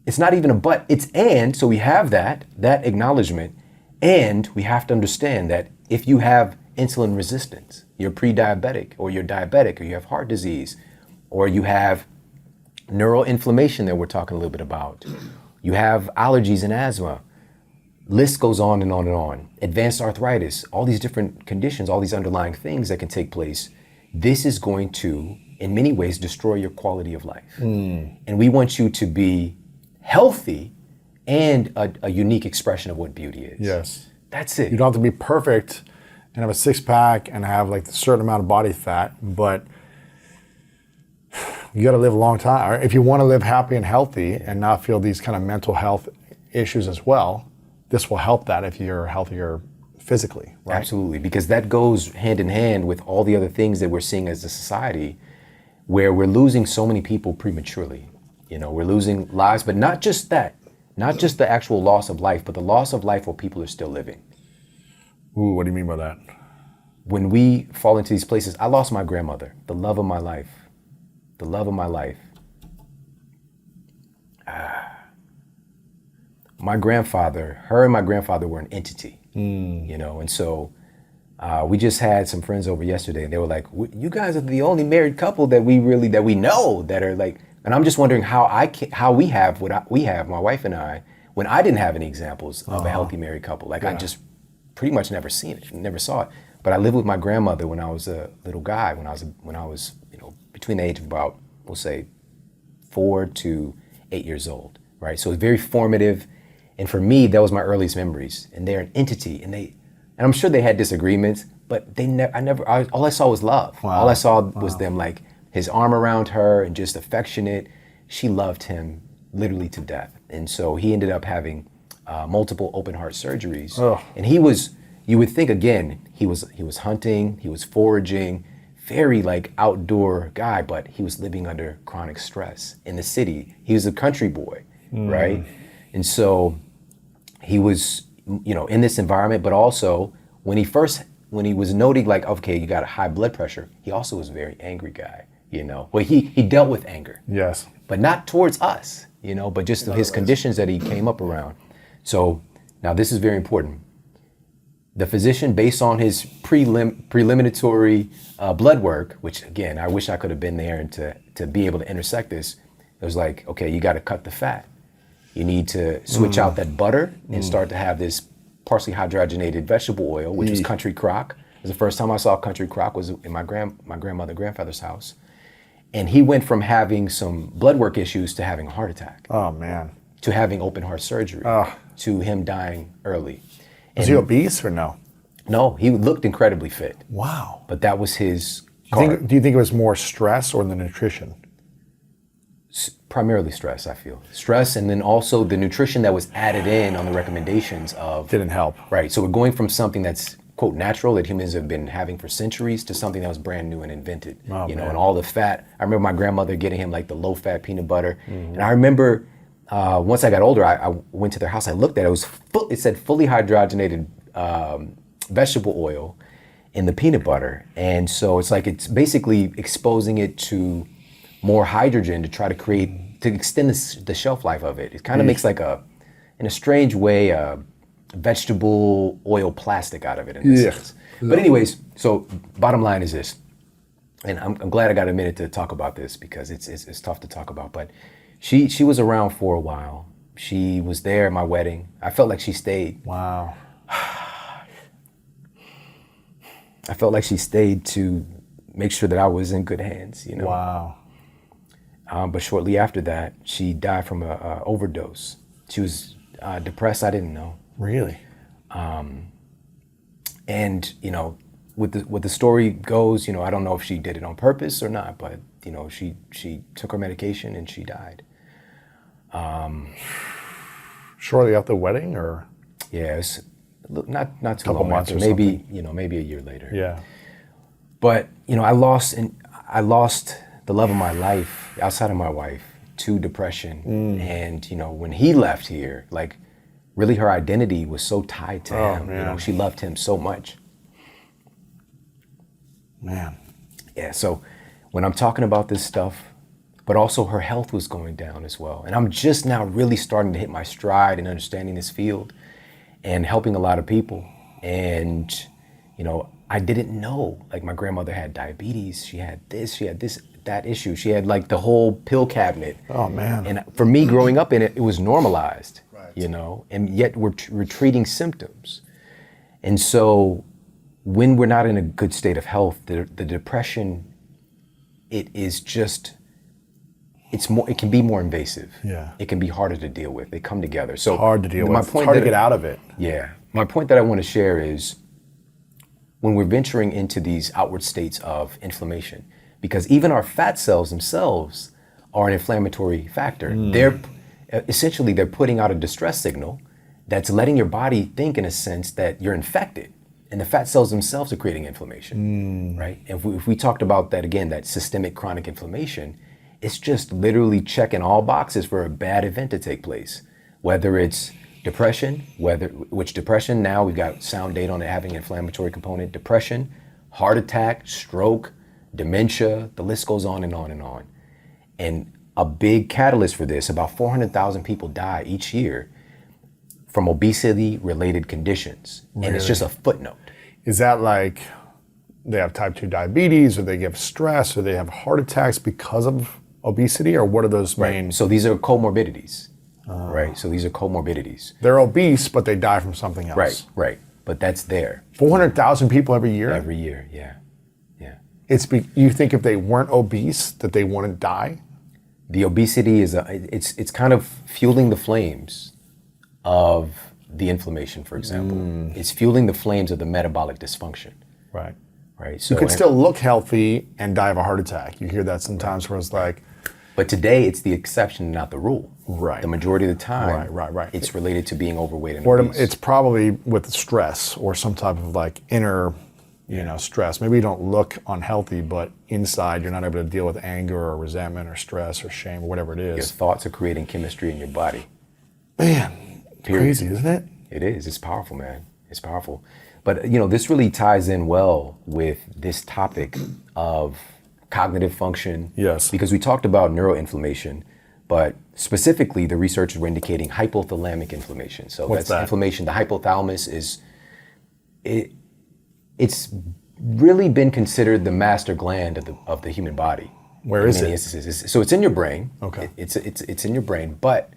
it's not even a but, it's and, so we have that acknowledgement, and we have to understand that if you have insulin resistance, you're pre-diabetic, or you're diabetic, or you have heart disease, or you have neuroinflammation that we're talking a little bit about, you have allergies and asthma, list goes on and on and on, advanced arthritis, all these different conditions, all these underlying things that can take place, this is going to, in many ways, destroy your quality of life. And we want you to be healthy and a unique expression of what beauty is. Yes. That's it. You don't have to be perfect and have a six-pack and have like a certain amount of body fat, but you got to live a long time. Or if you want to live happy and healthy and not feel these kind of mental health issues as well, this will help that if you're healthier physically, right? Absolutely, because that goes hand in hand with all the other things that we're seeing as a society, where we're losing so many people prematurely. We're losing lives, but not just that, not just the actual loss of life, but the loss of life while people are still living. Ooh, what do you mean by that? When we fall into these places, I lost my grandmother, the love of my life. The love of my life. My grandfather, her and my grandfather were an entity, and so we just had some friends over yesterday, and they were like, "You guys are the only married couple that we know that are like." And I'm just wondering how we have what we have, my wife and I, when I didn't have any examples of a healthy married couple. Like I just pretty much never seen it, never saw it. But I lived with my grandmother when I was a little guy, when I was between the age of about, we'll say, 4 to 8 years old, right? So it's very formative. And for me, that was my earliest memories. And they're an entity, and I'm sure they had disagreements, but all I saw was love. Wow. All I saw was them, like his arm around her and just affectionate. She loved him literally to death. And so he ended up having multiple open heart surgeries. And you would think, again, he was hunting, he was foraging, very like outdoor guy, but he was living under chronic stress in the city. He was a country boy, right? And so he was, in this environment, but also when he was noting like, okay, you got a high blood pressure, he also was a very angry guy, Well, he dealt with anger. Yes. But not towards us, but just his conditions that he came up around. So now this is very important. The physician, based on his preliminary blood work, which again, I wish I could have been there and to be able to intersect this, it was like, okay, you got to cut the fat. You need to switch out that butter and start to have this partially hydrogenated vegetable oil, which was country crock. It was the first time I saw country crock was in my grandfather's house. And he went from having some blood work issues to having a heart attack. Oh, man. To having open heart surgery, to him dying early. Was he obese or no? No, he looked incredibly fit. Wow. But that was his Do you think it was more stress or the nutrition? Primarily stress, I feel. Stress, and then also the nutrition that was added in on the recommendations of... Didn't help. Right, so we're going from something that's quote natural that humans have been having for centuries to something that was brand new and invented. Oh, you know, man. and all the fat. I remember my grandmother getting him like the low fat peanut butter, and I remember once I got older, I went to their house. I looked at it. It said fully hydrogenated vegetable oil in the peanut butter, and so it's like it's basically exposing it to more hydrogen to try to extend the shelf life of it. It kind of makes like in a strange way, vegetable oil plastic out of it in a sense. But anyways, so bottom line is this, and I'm glad I got a minute to talk about this because it's tough to talk about. But she was around for a while. She was there at my wedding. I felt like she stayed. Wow. I felt like she stayed to make sure that I was in good hands. You know. Wow. But shortly after that, she died from a overdose. She was depressed. I didn't know. Really? And you know, what the story goes, you know, I don't know if she did it on purpose or not, but you know, she took her medication and she died. Shortly after the wedding, or? Yeah, it's not too Couple long months after. or Maybe something. maybe a year later. Yeah. But you know, I lost the love of my life outside of my wife to depression. And you know, when he left here, like really her identity was so tied to him. Man. You know, she loved him so much. Man. Yeah, so when I'm talking about this stuff, but also her health was going down as well. And I'm just now really starting to hit my stride in understanding this field and helping a lot of people. And, you know, I didn't know, like my grandmother had diabetes, she had this, that issue. She had like the whole pill cabinet. Oh, man. And for me growing up in it, it was normalized, you know, and yet we're treating symptoms. And so when we're not in a good state of health, the depression, it can be more invasive. Yeah. It can be harder to deal with. They come together. So Hard to deal with. My It's point hard to get out of it. Yeah. My point that I want to share is when we're venturing into these outward states of inflammation, because even our fat cells themselves are an inflammatory factor. They're putting out a distress signal that's letting your body think in a sense that you're infected. And the fat cells themselves are creating inflammation, right? And if we talked about that again, that systemic chronic inflammation, it's just literally checking all boxes for a bad event to take place. Whether it's depression, which depression now we've got sound data on it having an inflammatory component, depression, heart attack, stroke, dementia, the list goes on and on and on. And a big catalyst for this, about 400,000 people die each year from obesity-related conditions. Really? And it's just a footnote. Is that like they have type 2 diabetes, or they get stress, or they have heart attacks because of obesity, or what are those main? So these are comorbidities, right? So these are comorbidities. They're obese, but they die from something else. Right. But that's there 400,000 people every year? every year, yeah. You think if they weren't obese, that they wouldn't die? The obesity it's kind of fueling the flames of the inflammation, for example. It's fueling the flames of the metabolic dysfunction, Right. right? So You could still look healthy and die of a heart attack. You hear that sometimes where it's like, but today it's the exception, not the rule. Right. The majority of the time, Right. it's related to being overweight and or obese. it's probably with stress or some type of like inner, stress. Maybe you don't look unhealthy, but inside you're not able to deal with anger or resentment or stress or shame or whatever it Your is. thoughts are creating chemistry in your body. Man, Period. crazy, isn't it? It is. It's powerful, man. It's powerful. But, you know, this really ties in well with this topic of cognitive function. Yes. Because we talked about neuroinflammation, but specifically the researchers were indicating hypothalamic inflammation. So What's that's that? inflammation. The hypothalamus it's really been considered the master gland of the human body. Where in is many it? instances. So it's in your brain. Okay. It's in your brain, but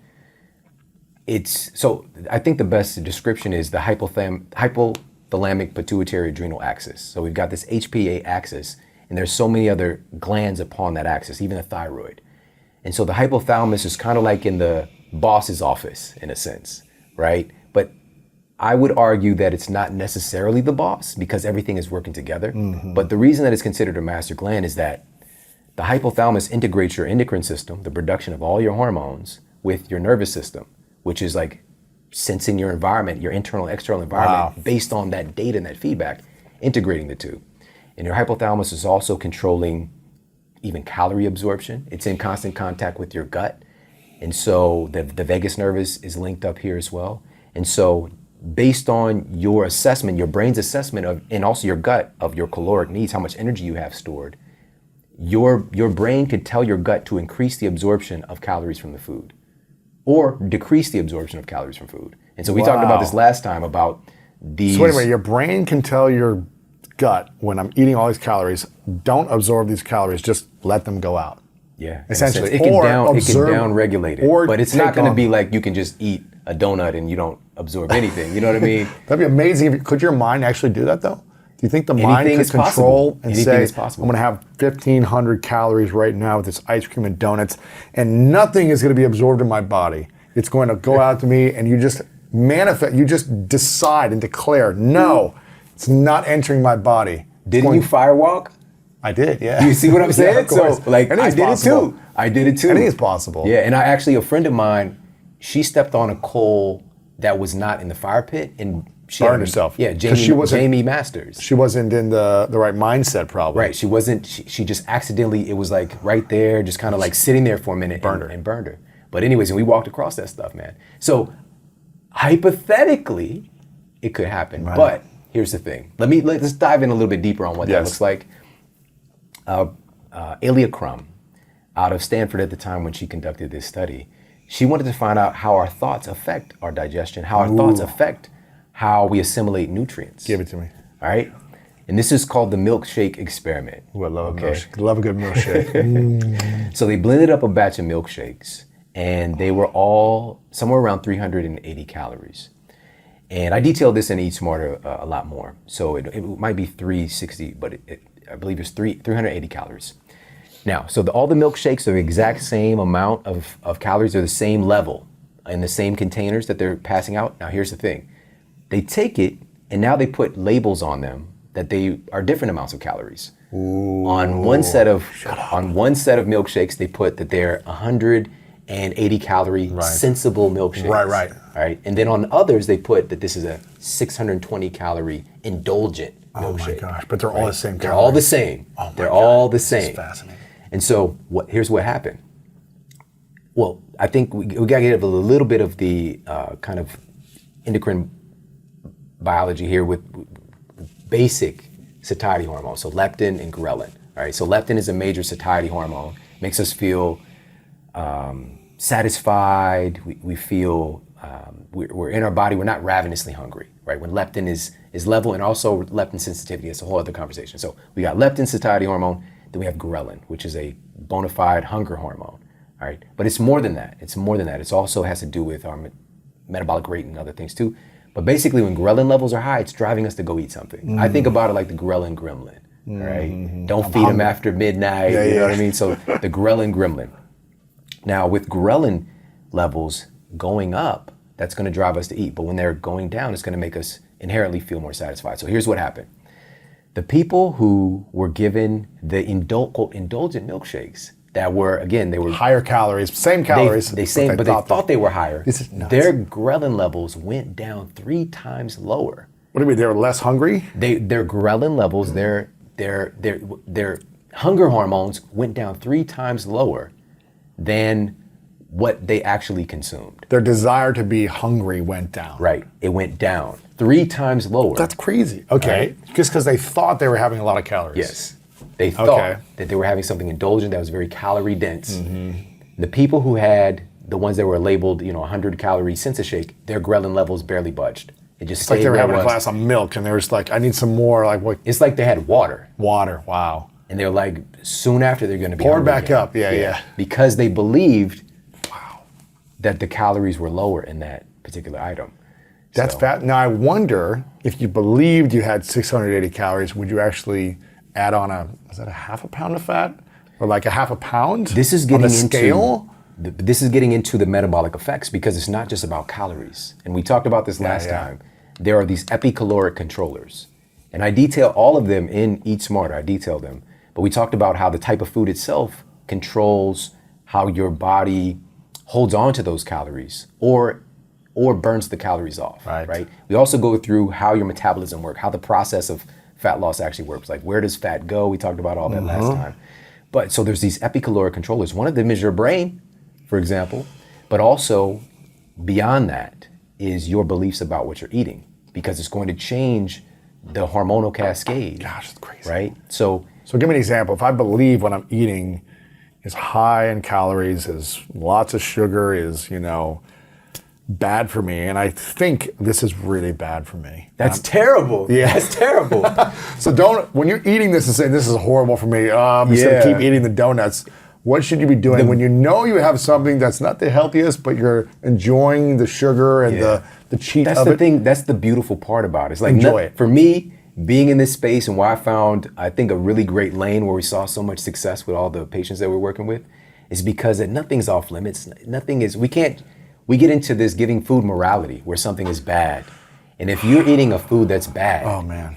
so I think the best description is the hypothalamic pituitary adrenal axis. So we've got this HPA axis, and there's so many other glands upon that axis, even the thyroid. And so the hypothalamus is kind of like in the boss's office in a sense, right? But I would argue that it's not necessarily the boss because everything is working together. But the reason that it's considered a master gland is that the hypothalamus integrates your endocrine system, the production of all your hormones, with your nervous system, which is like sensing your environment, your internal, external environment, based on that data and that feedback, integrating the two. And your hypothalamus is also controlling even calorie absorption. It's in constant contact with your gut. And so the vagus nerve is linked up here as well. And so based on your assessment, your brain's assessment of, and also your gut of your caloric needs, how much energy you have stored, your brain could tell your gut to increase the absorption of calories from the food or decrease the absorption of calories from food. And so we talked about this last time about these. So wait a minute, your brain can tell your gut when I'm eating all these calories, don't absorb these calories, just let them go out. Yeah, essentially. It can down regulate it, but it's not going to be like you can just eat a donut and you don't absorb anything. You know what I mean? That'd be amazing. Could your mind actually do that though? Do you think the mind could control and say, I'm going to have 1,500 calories right now with this ice cream and donuts, and nothing is going to be absorbed in my body. It's going to go out to me, and you just manifest, you just decide and declare, no, it's not entering my body. Didn't you firewalk? I did, yeah. You see what I'm saying? Yeah, of course. So, like, I did it too. I did it too. Anything is possible. Yeah, and a friend of mine, she stepped on a coal that was not in the fire pit, and she burned herself. Yeah, Jamie Masters. She wasn't in the right mindset, probably. Right, she wasn't. She just accidentally. It was like right there, just kind of like sitting there for a minute, and burned her. But anyways, and we walked across that stuff, man. So hypothetically, it could happen. Right. But here's the thing. Let's dive in a little bit deeper on what that looks like. Elia Crum, out of Stanford at the time when she conducted this study, she wanted to find out how our thoughts affect our digestion, how our thoughts affect how we assimilate nutrients. Give it to me. All right? And this is called the milkshake experiment. Ooh, I love a milkshake. Love a good milkshake. So they blended up a batch of milkshakes, and they were all somewhere around 380 calories. And I detailed this in Eat Smarter a lot more. So it might be 360, but I believe it's 380 calories. Now, so all the milkshakes are the exact same amount of calories. They're the same level in the same containers that they're passing out. Now, here's the thing. They take it, and now they put labels on them that they are different amounts of calories. Ooh. On one set of milkshakes, they put that they're 180 calorie sensible milkshakes. Right. All right. And then on others, they put that this is a 620 calorie indulgent milkshake. Oh my gosh! But they're all the same. They're all the same. Oh my they're all the same. This is fascinating. And so here's what happened. Well, I think we got to get a little bit of the kind of endocrine biology here with basic satiety hormones, so leptin and ghrelin. All right, so leptin is a major satiety hormone, makes us feel satisfied. We feel we're in our body. We're not ravenously hungry, right? When leptin is level, and also leptin sensitivity. It's a whole other conversation. So we got leptin, satiety hormone. Then we have ghrelin, which is a bona fide hunger hormone. All right, but it's more than that. It also has to do with our metabolic rate and other things too. But basically, when ghrelin levels are high, it's driving us to go eat something. I think about it like the ghrelin gremlin, right? Don't feed them after midnight, you know what I mean? So the ghrelin gremlin. Now, with ghrelin levels going up, that's going to drive us to eat. But when they're going down, it's going to make us inherently feel more satisfied. So here's what happened. The people who were given the quote, indulgent milkshakes that were, again, they were higher calories, same calories. They thought they were higher. Their ghrelin levels went down 3 times lower. What do you mean? They were less hungry? Their ghrelin levels, their hunger hormones went down 3 times lower than what they actually consumed. Their desire to be hungry went down. Right. It went down 3 times lower. That's crazy. Okay. Right? Just because they thought they were having a lot of calories. Yes. They thought that they were having something indulgent that was very calorie dense. The people who had the ones that were labeled, 100 calorie Sensa shake, their ghrelin levels barely budged. It just stayed like they were where having a glass of milk and they were just like, I need some more. Like what? It's like they had water. Water. Wow. And they're like, soon after they're going to be poured back again. up. Yeah. Because they believed that the calories were lower in that particular item. That's fat. Now I wonder if you believed you had 680 calories, would you actually add on is that a half a pound of fat? Or like a half a pound? This is getting on the scale? This is getting into the metabolic effects because it's not just about calories. And we talked about this last time. There are these epicaloric controllers. And I detail all of them in Eat Smarter. I detail them. But we talked about how the type of food itself controls how your body holds on to those calories or or burns the calories off, Right. right? We also go through how your metabolism works, how the process of fat loss actually works. Like, where does fat go? We talked about all that last time. But so there's these epicaloric controllers. One of them is your brain, for example, but also beyond that is your beliefs about what you're eating, because it's going to change the hormonal cascade. Gosh, it's crazy. Right? So give me an example. If I believe what I'm eating is high in calories, is lots of sugar, is, bad for me, and I think this is really bad for me. that's terrible. Yeah. That's terrible. So when you're eating this and saying this is horrible for me, I'm just gonna keep eating the donuts. What should you be doing when you know you have something that's not the healthiest, but you're enjoying the sugar and the cheat That's of the it? thing. That's the beautiful part about it. It's like, Enjoy it. For me, being in this space and why I found, I think, a really great lane where we saw so much success with all the patients that we're working with is because that nothing's off limits. Nothing is, we get into this giving food morality where something is bad. And if you're eating a food that's bad, Oh man.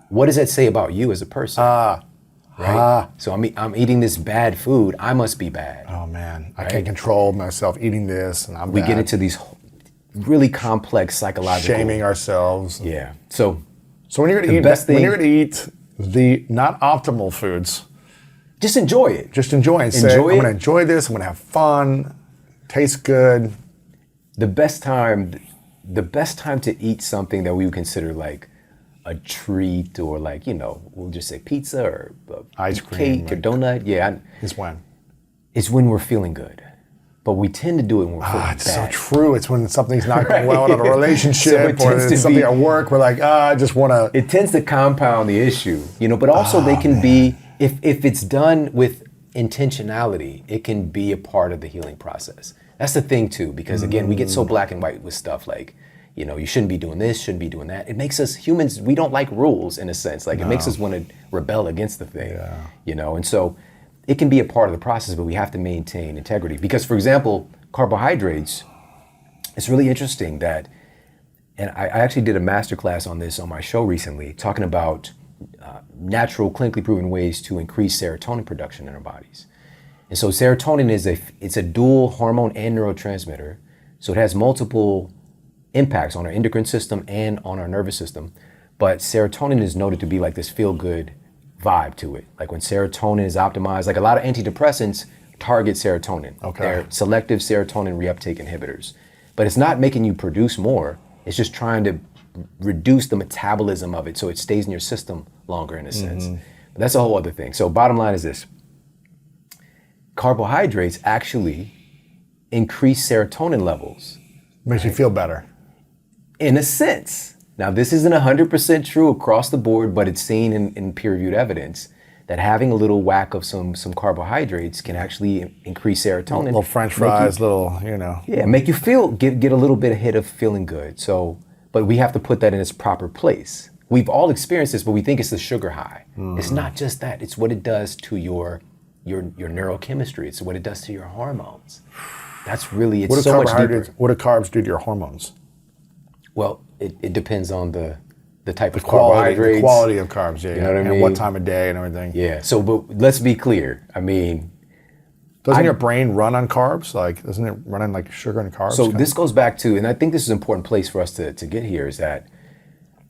what does that say about you as a person? Right? So I'm eating this bad food. I must be bad. Oh man. I can't control myself eating this, and We get into these really complex psychological shaming ourselves. Yeah. So So when you're gonna eat the not optimal foods, just enjoy it. just enjoy it. Say, I'm gonna enjoy this. I'm gonna have fun. Tastes good. The best time to eat something that we would consider like a treat, or like, we'll just say pizza or Ice cream, cake or donut. Yeah, Is when. it's when we're feeling good. But we tend to do it when we're feeling It's bad. so true. It's when something's not going Right. well in a relationship, So it or tends to it's something be- at work. We're like, I just want to. It tends to compound the issue, but also they can be, if it's done with intentionality, it can be a part of the healing process. That's the thing too, because again, we get so black and white with stuff like, you shouldn't be doing this, shouldn't be doing that. It makes us humans, we don't like rules in a sense. Like it makes us want to rebel against the thing, and so it can be a part of the process, but we have to maintain integrity. Because for example, carbohydrates, it's really interesting that, and I actually did a masterclass on this on my show recently, talking about natural, clinically proven ways to increase serotonin production in our bodies. And so serotonin it's a dual hormone and neurotransmitter. So it has multiple impacts on our endocrine system and on our nervous system. But serotonin is noted to be like this feel-good vibe to it. Like when serotonin is optimized, like a lot of antidepressants target serotonin. Okay. They're selective serotonin reuptake inhibitors. But it's not making you produce more. It's just trying to reduce the metabolism of it so it stays in your system longer in a sense. But that's a whole other thing. So bottom line is this. Carbohydrates actually increase serotonin levels. Makes you feel better. In a sense. Now, this isn't 100% true across the board, but it's seen in peer-reviewed evidence that having a little whack of some carbohydrates can actually increase serotonin. Little French fries, Yeah, make you get a little bit ahead of feeling good. So, but we have to put that in its proper place. We've all experienced this, but we think it's the sugar high. It's not just that. It's what it does to your neurochemistry. It's what it does to your hormones. That's really, it's so much deeper. What do carbs do to your hormones? Well, it depends on the type of Quality, carbohydrates. the quality of carbs, You know what I and mean? what time of day and everything. Yeah. So, but let's be clear. I mean, Doesn't your brain run on carbs? Like, doesn't it run on like sugar and carbs? so this goes back to, and I think this is an important place for us to get here, is that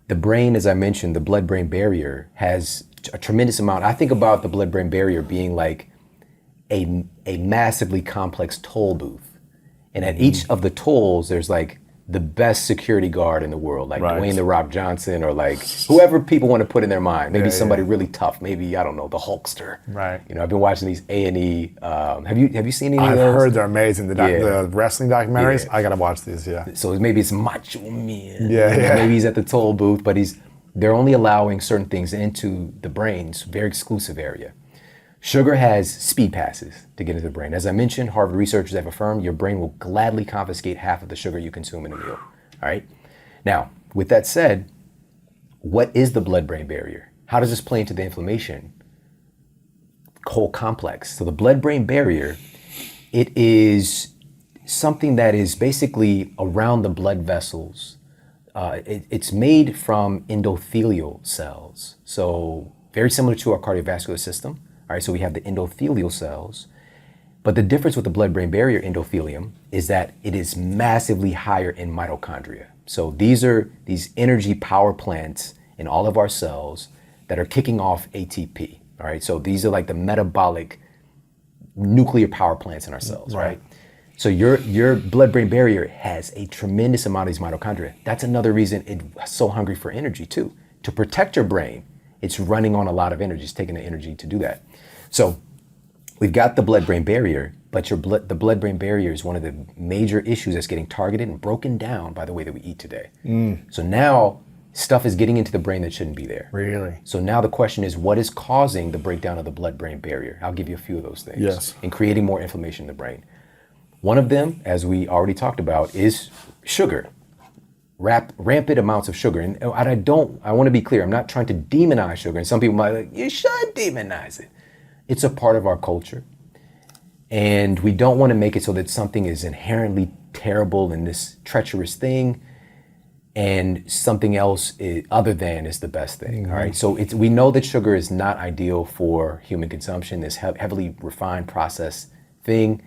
the brain, as I mentioned, the blood-brain barrier has a tremendous amount. I think about the blood-brain barrier being like a massively complex toll booth. And at each of the tolls, there's like the best security guard in the world, like Right. Dwayne "The Rock" Johnson, or like whoever people want to put in their mind. Maybe somebody really tough. Maybe, I don't know, the Hulkster. Right. I've been watching these A&E. Have you seen any I've of those? heard they're amazing. The wrestling documentaries. Yeah. I gotta watch these. Yeah. So maybe it's Macho Man. Yeah. Maybe he's at the toll booth, but they're only allowing certain things into the brain's very exclusive area. Sugar has speed passes to get into the brain. As I mentioned, Harvard researchers have affirmed your brain will gladly confiscate half of the sugar you consume in a meal. All right. Now, with that said, what is the blood-brain barrier? How does this play into the inflammation whole complex? So the blood-brain barrier, it is something that is basically around the blood vessels. It's made from endothelial cells. So very similar to our cardiovascular system. All right, so we have the endothelial cells. But the difference with the blood-brain barrier endothelium is that it is massively higher in mitochondria. So these are these energy power plants in all of our cells that are kicking off ATP. All right. So these are like the metabolic nuclear power plants in our cells, right? So your blood-brain barrier has a tremendous amount of these mitochondria. That's another reason it's so hungry for energy too. To protect your brain, it's running on a lot of energy. It's taking the energy to do that. So we've got the blood-brain barrier, but the blood-brain barrier is one of the major issues that's getting targeted and broken down by the way that we eat today. So now stuff is getting into the brain that shouldn't be there. Really? So now the question is, what is causing the breakdown of the blood-brain barrier? I'll give you a few of those things. Yes. And creating more inflammation in the brain. One of them, as we already talked about, is sugar. Rampant amounts of sugar. And I want to be clear, I'm not trying to demonize sugar. And some people might be like, you should demonize it. It's a part of our culture. And we don't want to make it so that something is inherently terrible and this treacherous thing, and something else other than is the best thing. All right. So we know that sugar is not ideal for human consumption, this heavily refined processed thing.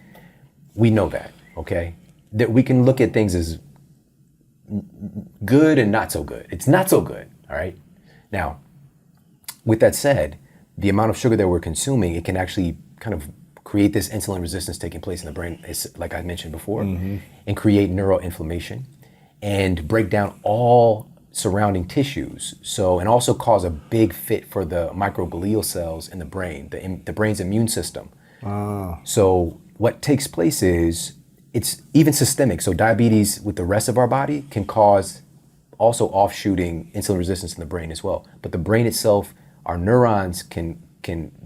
We know that, okay? That we can look at things as good and not so good. It's not so good, all right? Now, with that said, the amount of sugar that we're consuming, it can actually kind of create this insulin resistance taking place in the brain, like I mentioned before, and create neuroinflammation and break down all surrounding tissues. So, and also cause a big fit for the microglial cells in the brain, the brain's immune system. So what takes place is it's even systemic. So diabetes with the rest of our body can cause also offshooting insulin resistance in the brain as well. But the brain itself, our neurons can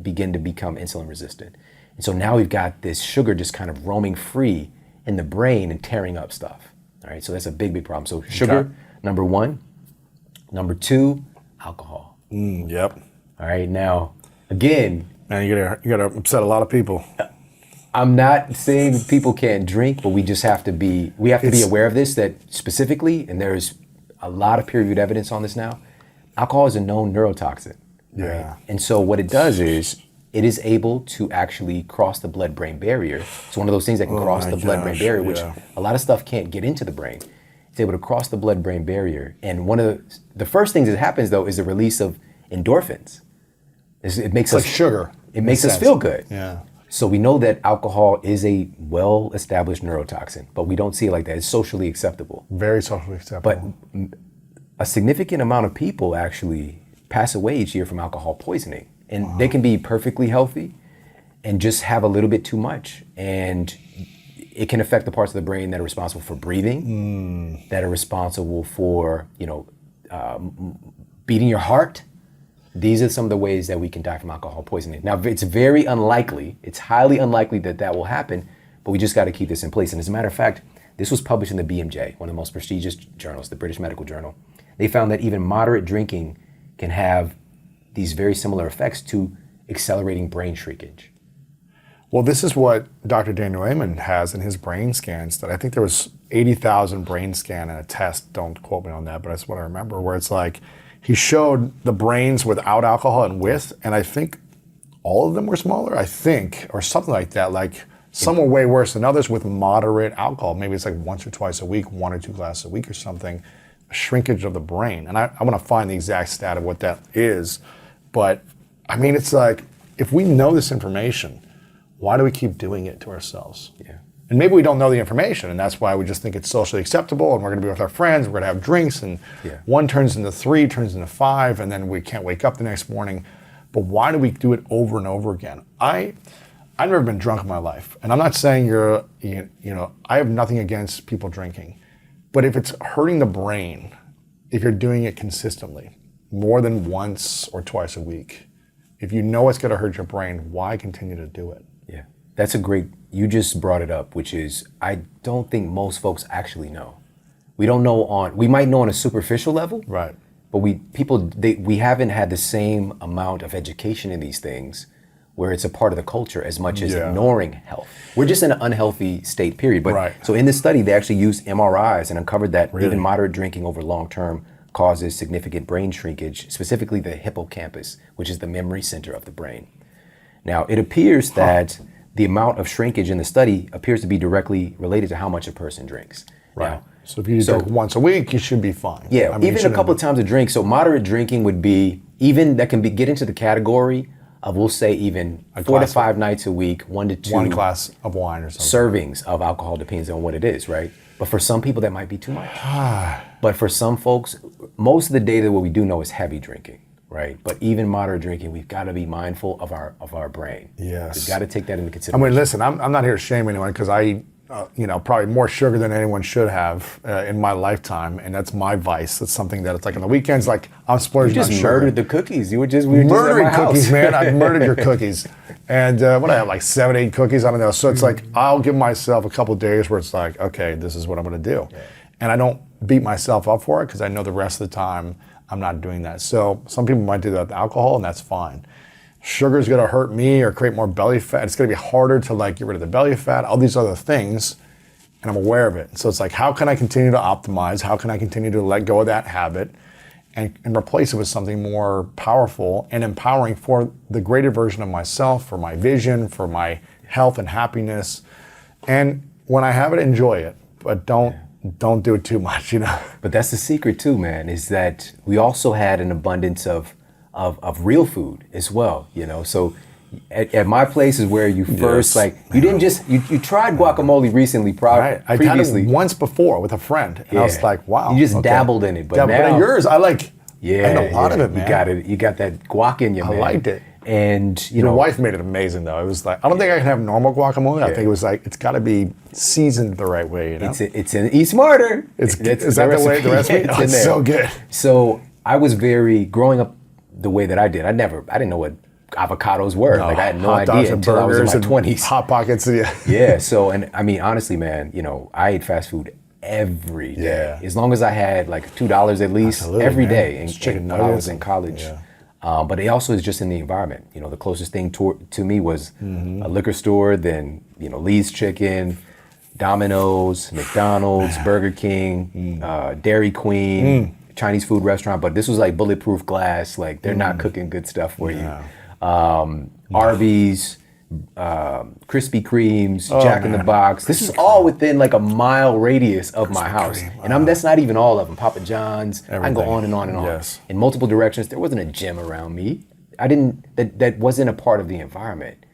begin to become insulin resistant. And so now we've got this sugar just kind of roaming free in the brain and tearing up stuff. All right, so that's a big, big problem. So sugar, number one. Number two, alcohol. Yep. All right, now, again. Man, you gotta upset a lot of people. I'm not saying people can't drink, but we just have to be aware of this, that specifically, and there's a lot of peer-reviewed evidence on this now, alcohol is a known neurotoxin. Yeah. Right? And so what it does is, it is able to actually cross the blood-brain barrier. It's one of those things that can cross the blood-brain barrier, which a lot of stuff can't get into the brain. It's able to cross the blood-brain barrier. And one of the first things that happens, though, is the release of endorphins. It makes us like sugar. It makes us feel good. Yeah. So we know that alcohol is a well-established neurotoxin, but we don't see it like that. It's socially acceptable. Very socially acceptable. But a significant amount of people actually pass away each year from alcohol poisoning. And they can be perfectly healthy and just have a little bit too much. And it can affect the parts of the brain that are responsible for breathing, that are responsible for, beating your heart. These are some of the ways that we can die from alcohol poisoning. Now, it's very unlikely, it's highly unlikely that will happen, but we just got to keep this in place. And as a matter of fact, this was published in the BMJ, one of the most prestigious journals, the British Medical Journal. They found that even moderate drinking can have these very similar effects to accelerating brain shrinkage. Well, this is what Dr. Daniel Amen has in his brain scans, that I think there was 80,000 brain scan in a test, don't quote me on that, but that's what I remember, where it's like, he showed the brains without alcohol and with, and I think all of them were smaller, or something like that. Like some were way worse than others with moderate alcohol. Maybe it's like once or twice a week, 1 or 2 glasses a week or something, a shrinkage of the brain. And I want to find the exact stat of what that is. But I mean, it's like, if we know this information, why do we keep doing it to ourselves? Yeah. And maybe we don't know the information, and that's why we just think it's socially acceptable, and we're going to be with our friends, we're going to have drinks, and 1 turns into 3, turns into 5, and then we can't wake up the next morning. But why do we do it over and over again? I've never been drunk in my life, and I'm not saying I have nothing against people drinking, but if it's hurting the brain, if you're doing it consistently, more than once or twice a week, if you know it's going to hurt your brain, why continue to do it? Yeah, that's you just brought it up, which is, I don't think most folks actually know. We don't know we might know on a superficial level, right? But we haven't had the same amount of education in these things where it's a part of the culture as much as ignoring health. We're just in an unhealthy state, period. But so in this study, they actually used MRIs and uncovered that even moderate drinking over long term causes significant brain shrinkage, specifically the hippocampus, which is the memory center of the brain. Now, it appears that the amount of shrinkage in the study appears to be directly related to how much a person drinks. Right. Now, So if you drink once a week, you should be fine. yeah, I mean, even a couple of times a drink. So moderate drinking would be, even that can be get into the category of, we'll say, even 4 to 5 nights a week, 1 to 2 one glass of wine or something. servings of alcohol, depends on what it is, right? But for some people that might be too much. But for some folks, most of the data, what we do know is heavy drinking, right? But even moderate drinking, we've got to be mindful of our brain. Yes. We've got to take that into I consideration. mean, listen, I'm not here to shame anyone because I eat, probably more sugar than anyone should have in my lifetime, and that's my vice. That's something that it's like on the weekends, like I'm splurging You on just sugar. murdered the cookies. We were just at Murdering my house. cookies, man. I murdered your cookies. And what I have, like 7, 8 cookies, I don't know. So it's like I'll give myself a couple of days where it's like, okay, this is what I'm going to do. Yeah. And I don't beat myself up for it because I know the rest of the time I'm not doing that. So some people might do that with alcohol, and that's fine. Sugar's going to hurt me or create more belly fat. It's going to be harder to like get rid of the belly fat, all these other things, and I'm aware of it. So it's like, how can I continue to optimize? How can I continue to let go of that habit and replace it with something more powerful and empowering for the greater version of myself, for my vision, for my health and happiness? And when I have it, enjoy it, but don't do it too much, But that's the secret too, man, is that we also had an abundance of real food as well, So at my place is where you first, you didn't just, you tried guacamole recently, Right. I previously. had it once before with a friend, and I was like, wow. You just dabbled in it, but But now. at yours, I had a lot of it, man. You got that guac in you, man. I liked it. And, Your wife made it amazing, though. It was like, I don't think I can have normal guacamole. I think it was like, it's got to be seasoned the right way, It's in Eat Smarter. Is that the way the recipe? It's Oh, in it's there. so good. So I was growing up the way that I did, I didn't know what avocados were. I had no Hot dogs idea and until I was in burgers my and 20s. Hot Pockets, yeah. Yeah, so, and I mean, honestly, man, I ate fast food every day. Yeah. As long as I had like $2 at least Absolutely, every man. day It's chicken when I nuggets was in college. Yeah. But it also is just in the environment. The closest thing to me was Mm-hmm. a liquor store, then, Lee's Chicken, Domino's, McDonald's, Burger King, Dairy Queen, Chinese food restaurant. But this was like bulletproof glass. Like they're not cooking good stuff for you. Arby's, Krispy Kremes, Jack in the Box. This is all within like a mile radius of my house. Kreme, And that's not even all of them. Papa John's. I can go Everything. on and on and on. Yes. In multiple directions. There wasn't a gym around me. That wasn't a part of the environment.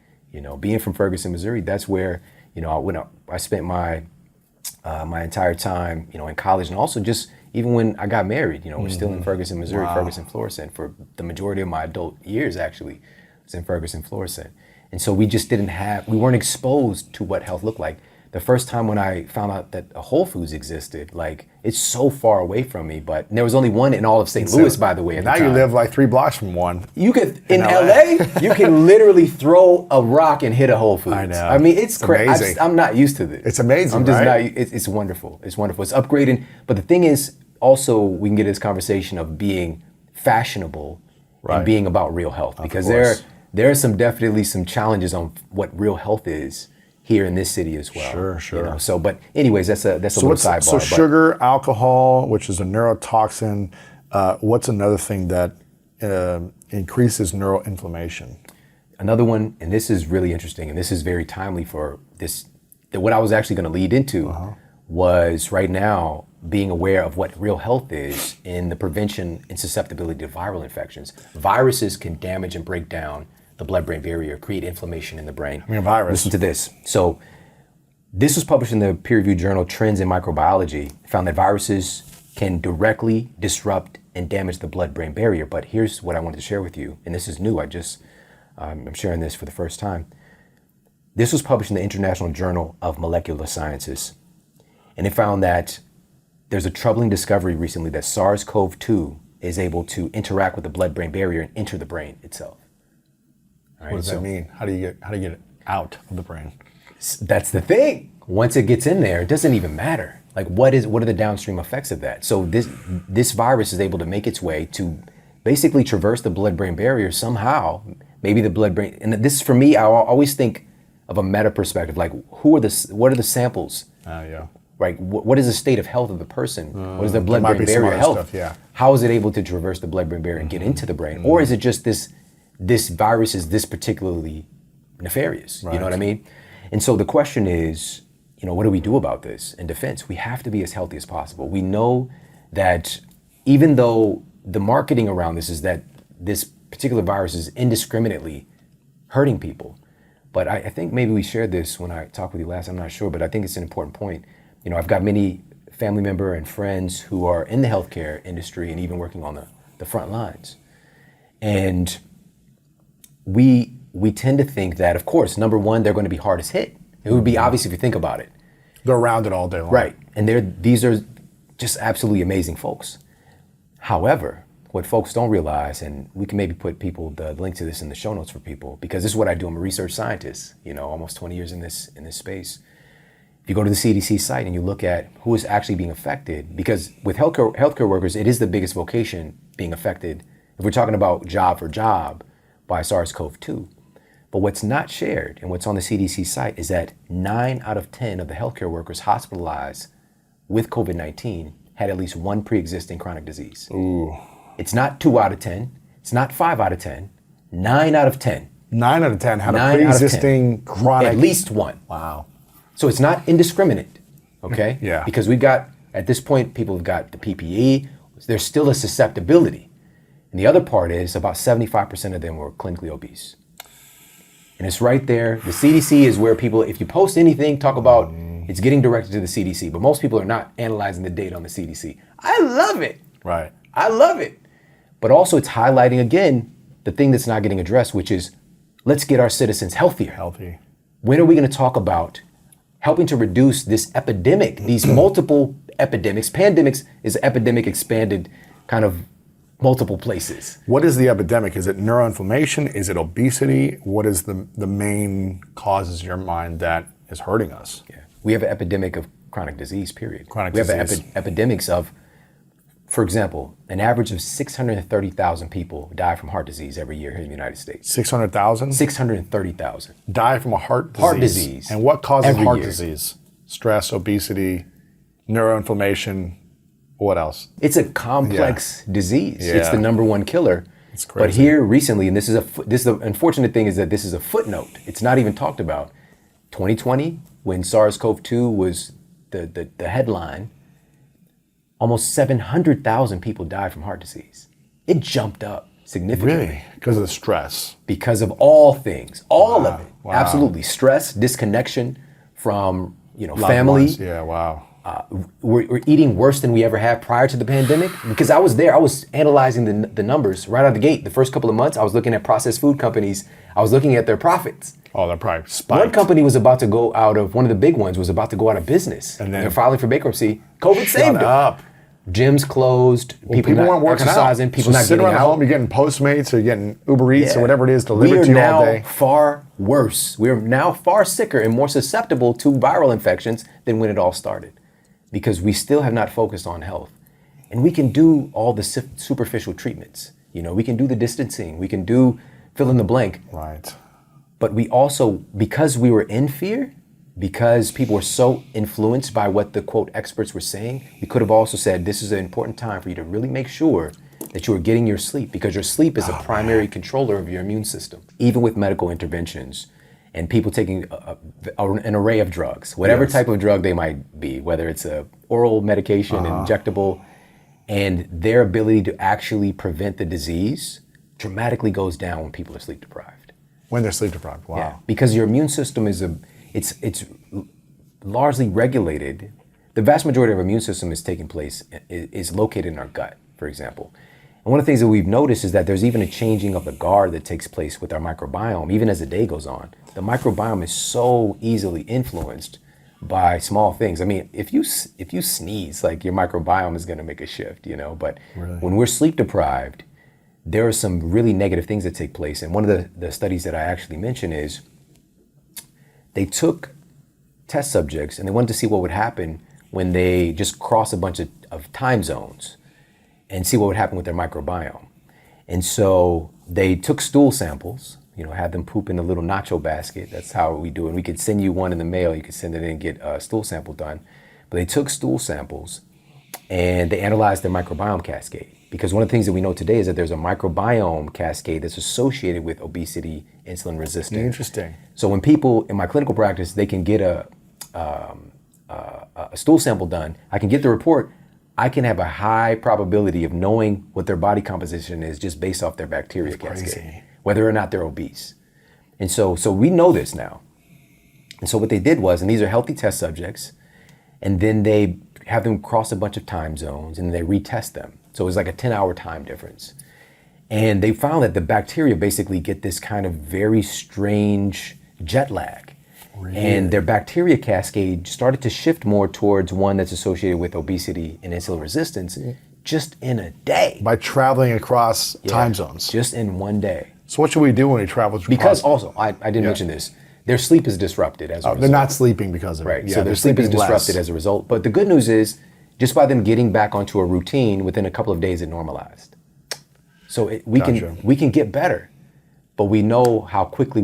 Being from Ferguson, Missouri, that's where, I spent my entire time, in college, and also just even when I got married, we're still in Ferguson, Missouri, Ferguson, Florissant. For the majority of my adult years, actually, was in Ferguson, Florissant. And so we just we weren't exposed to what health looked like. The first time when I found out that a Whole Foods existed, like it's so far away from me, but there was only one in all of St. Louis, by the way, at the Now time. you live like 3 blocks from one. You could, in LA. LA, you can literally throw a rock and hit a Whole Foods. I know. I mean, it's crazy. amazing. I'm not used to this. It's amazing, I'm just right? not, it's wonderful. It's wonderful. It's upgrading. But the thing is, also, we can get this conversation of being fashionable Right. and being about real health. Because course. there are definitely some challenges on what real health is here in this city as well. Sure. So, but anyways, that's a little sidebar. So but sugar, alcohol, which is a neurotoxin. What's another thing that increases neuroinflammation? Another one, and this is really interesting, and this is very timely for this, that what I was actually going to lead into was right now being aware of what real health is in the prevention and susceptibility to viral infections. Viruses can damage and break down the blood-brain barrier, create inflammation in the brain. I mean, a virus. Listen to this. So this was published in the peer-reviewed journal Trends in Microbiology. It found that viruses can directly disrupt and damage the blood-brain barrier. But here's what I wanted to share with you, and this is new. I'm sharing this for the first time. This was published in the International Journal of Molecular Sciences. And it found that there's a troubling discovery recently that SARS-CoV-2 is able to interact with the blood-brain barrier and enter the brain itself. All right, What does that mean? How do you get it out of the brain? That's the thing. Once it gets in there, it doesn't even matter. Like what are the downstream effects of that? So this virus is able to make its way to basically traverse the blood-brain barrier somehow. Maybe the blood-brain, and this for me, I always think of a meta perspective. Like what are the samples? Yeah. Right. What is the state of health of the person? What is their might blood-brain be some barrier other health? stuff, yeah. How is it able to traverse the blood-brain barrier and get into the brain? Or is it just this virus is this particularly nefarious. You Right. know what I mean? And so the question is, what do we do about this in defense? We have to be as healthy as possible. We know that even though the marketing around this is that this particular virus is indiscriminately hurting people, but I think maybe we shared this when I talked with you last, I'm not sure, but I think it's an important point. I've got many family member and friends who are in the healthcare industry and even working on the front lines. And we tend to think that, of course, number one, they're going to be hardest hit. It would be obvious if you think about it. They're around it all day long. Right. And these are just absolutely amazing folks. However, what folks don't realize, and we can maybe put the link to this in the show notes for people, because this is what I do. I'm a research scientist, almost 20 years in this space. If you go to the CDC site and you look at who is actually being affected, because with healthcare workers, it is the biggest vocation being affected, if we're talking about job for job, by SARS-CoV-2. But what's not shared and what's on the CDC site is that 9 out of 10 of the healthcare workers hospitalized with COVID-19 had at least one pre-existing chronic disease. Ooh. It's not 2 out of 10. It's not 5 out of 10. 9 out of 10. 9 out of 10 had a 9 out of 10. pre-existing chronic. At least one. Wow. So it's not indiscriminate, okay? Yeah. Because we've got, at this point, people have got the PPE. There's still a susceptibility. And the other part is about 75% of them were clinically obese. And it's right there. The CDC is where people, if you post anything, talk about, it's getting directed to the CDC. But most people are not analyzing the data on the CDC. I love it. Right. I love it. But also it's highlighting, again, the thing that's not getting addressed, which is let's get our citizens healthier. Healthy. When are we going to talk about helping to reduce this epidemic, these multiple epidemics? Pandemics is epidemic expanded kind of multiple places. What is the epidemic? Is it neuroinflammation? Is it obesity? What is the main causes in your mind that is hurting us? Yeah. We have an epidemic of chronic disease, period. Chronic we disease. have epidemics of, for example, an average of 630,000 people die from heart disease every year here in the United States. 600,000? 630,000. Die from a heart disease. Heart disease. And what causes Every heart year. disease? Stress, obesity, neuroinflammation. What else? It's a complex disease. Yeah. It's the number one killer. It's crazy. But here recently, and this is the unfortunate thing is that this is a footnote. It's not even talked about. 2020, when SARS-CoV-2 was the headline, almost 700,000 people died from heart disease. It jumped up significantly. Really? Because of the stress. Because of all things, all of it. Wow. Absolutely. Stress, disconnection from Loved family. ones. Yeah, wow. We're eating worse than we ever have prior to the pandemic, because I was there. I was analyzing the numbers right out of the gate. The first couple of months, I was looking at processed food companies. I was looking at their profits. Oh, they're probably spiked. One company was about to go out of, one of the big ones was about to go out of business. And then- they're filing for bankruptcy. COVID Shut saved them. up. Gyms closed. People not weren't working exercising. out. People So not sitting getting around out. home, you're getting Postmates or you're getting Uber Eats Yeah. or whatever it is We delivered are to you now all day. far worse. We are now far sicker and more susceptible to viral infections than when it all started, because we still have not focused on health. And we can do all the superficial treatments. We can do the distancing. We can do fill in the blank. Right. But we also, because we were in fear, because people were so influenced by what the quote experts were saying, we could have also said this is an important time for you to really make sure that you are getting your sleep, because your sleep is a primary controller of your immune system. Even with medical interventions and people taking an array of drugs, whatever Yes. type of drug they might be, whether it's a oral medication, injectable, and their ability to actually prevent the disease dramatically goes down when people are sleep deprived. When they're sleep deprived. Wow. Yeah, because your immune system is it's largely regulated. The vast majority of our immune system is located in our gut, for example. And one of the things that we've noticed is that there's even a changing of the guard that takes place with our microbiome, even as the day goes on. The microbiome is so easily influenced by small things. I mean, if you sneeze, like your microbiome is going to make a shift, But Really? when we're sleep deprived, there are some really negative things that take place. And one of the studies that I actually mentioned is they took test subjects and they wanted to see what would happen when they just cross a bunch of time zones and see what would happen with their microbiome. And so they took stool samples, had them poop in a little nacho basket. That's how we do it. And we could send you one in the mail. You could send it in and get a stool sample done. But they took stool samples and they analyzed their microbiome cascade. Because one of the things that we know today is that there's a microbiome cascade that's associated with obesity, insulin resistance. Interesting. So when people in my clinical practice, they can get a stool sample done, I can get the report, I can have a high probability of knowing what their body composition is just based off their bacteria cascade, whether or not they're obese. And so we know this now. And so what they did was, and these are healthy test subjects, and then they have them cross a bunch of time zones and they retest them. So it was like a 10-hour time difference. And they found that the bacteria basically get this kind of very strange jet lag. Really? And their bacteria cascade started to shift more towards one that's associated with obesity and insulin resistance just in a day. By traveling across time zones. Just in one day. So what should we do when we travel? Because also, I didn't mention this, their sleep is disrupted as a result. They're not sleeping because of it. Right, so their sleep is disrupted as a result. But the good news is, just by them getting back onto a routine, within a couple of days it normalized. So we can get better, but we know how quickly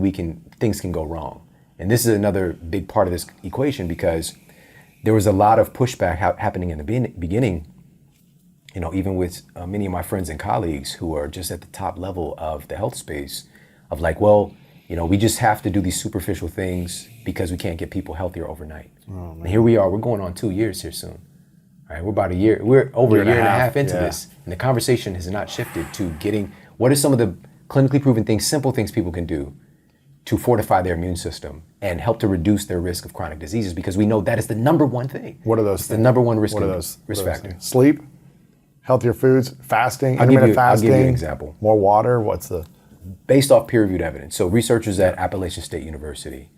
things can go wrong. And this is another big part of this equation, because there was a lot of pushback happening in the beginning, even with many of my friends and colleagues who are just at the top level of the health space, of like, well, we just have to do these superficial things because we can't get people healthier overnight. Oh, and here we are, we're going on 2 years here soon. All right, we're over a year and a half into this, and the conversation has not shifted to getting, what are some of the clinically proven things, simple things people can do to fortify their immune system and help to reduce their risk of chronic diseases, because we know that is the number one thing. What are those things? The number one risk factor. Sleep, healthier foods, fasting, intermittent fasting. I'll give you an example. More water, based off peer-reviewed evidence. So researchers at Appalachian State University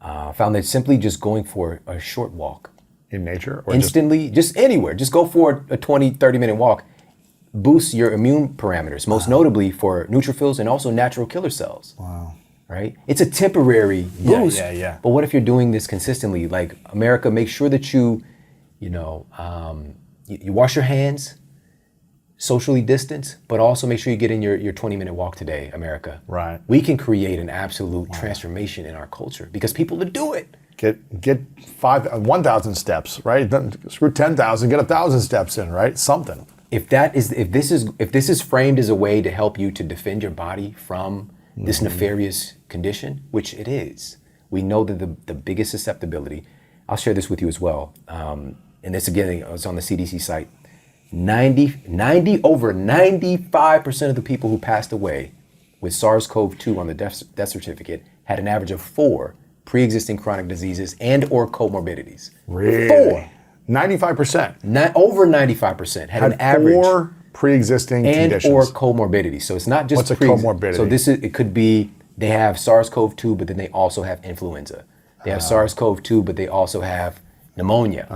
found that simply just going for a short walk in nature, or instantly, just anywhere, just go for a 20-30 minute walk, boosts your immune parameters, most notably for neutrophils and also natural killer cells. Wow. Right? It's a temporary boost. Yeah. But what if you're doing this consistently? Like, America, make sure that you wash your hands, socially distance, but also make sure you get in your 20-minute walk today, America. Right. We can create an absolute transformation in our culture because people will do it. Get 1,000 steps, right? Screw 10,000, get 1,000 steps in, right? Something. If this is framed as a way to help you to defend your body from this nefarious condition, which it is, we know that the biggest susceptibility, I'll share this with you as well, and this again, it's on the CDC site, over 95% of the people who passed away with SARS-CoV-2 on the death certificate had an average of 4 pre-existing chronic diseases and or comorbidities. Really? 4. 95%. Over 95% had an average 4 pre-existing and conditions. or comorbidities. So it's not just What's a comorbidity? So it could be they have SARS-CoV-2, but then they also have influenza. They have SARS-CoV-2, but they also have pneumonia.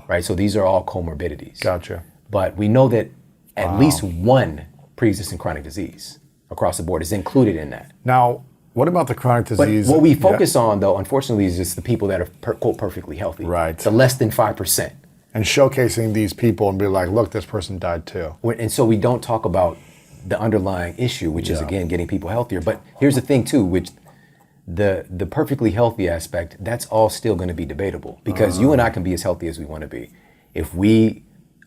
Right? So these are all comorbidities. Gotcha. But we know that at least one pre-existing chronic disease across the board is included in that. Now, what about the chronic disease? But what we focus on, though, unfortunately, is just the people that are quote perfectly healthy. Right. The less than 5%. And showcasing these people and be like, look, this person died too. And so we don't talk about the underlying issue, which is, again, getting people healthier. But here's the thing, too, which the perfectly healthy aspect, that's all still going to be debatable. Because you and I can be as healthy as we want to be. If we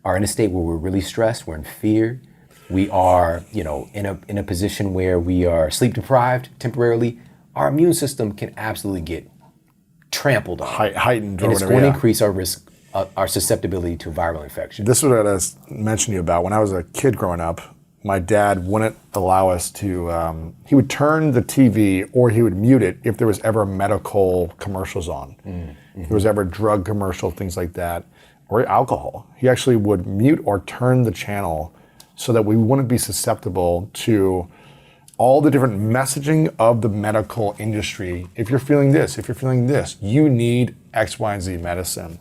are in a state where we're really stressed, we're in fear, we are, in a position where we are sleep deprived temporarily, our immune system can absolutely get trampled on. Heightened, and it's going to increase our risk, our susceptibility to viral infection. This is what I was mentioning to you about. When I was a kid growing up, my dad wouldn't allow us to, he would turn the TV or he would mute it if there was ever medical commercials on. If there was ever drug commercial, things like that, or alcohol. He actually would mute or turn the channel so that we wouldn't be susceptible to all the different messaging of the medical industry. If you're feeling this, you need X, Y, and Z medicine.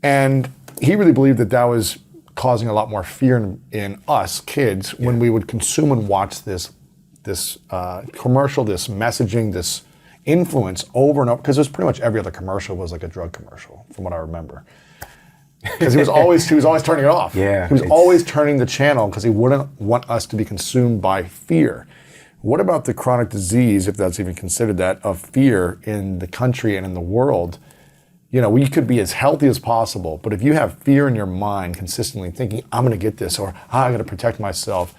And he really believed that was causing a lot more fear in us kids when we would consume and watch this commercial, this messaging, this influence over and over, because it was pretty much every other commercial was like a drug commercial, from what I remember. Because he was always turning it off. Yeah, he was always turning the channel because he wouldn't want us to be consumed by fear. What about the chronic disease, if that's even considered that, of fear in the country and in the world? we could be as healthy as possible, but if you have fear in your mind consistently thinking, I'm going to get this, or I got to protect myself,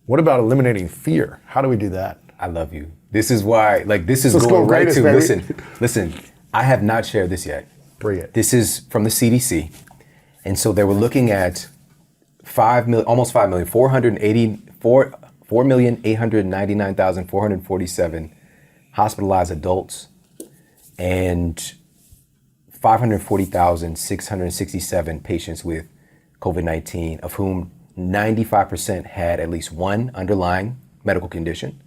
what about eliminating fear? How do we do that? I love you. This is why, this is Let's going go right greatest, to, baby. listen, I have not shared this yet. Bring it. This is from the CDC. And so they were looking at 5 million, almost 5 million, 4,899,447 hospitalized adults and 540,667 patients with COVID-19, of whom 95% had at least one underlying medical condition.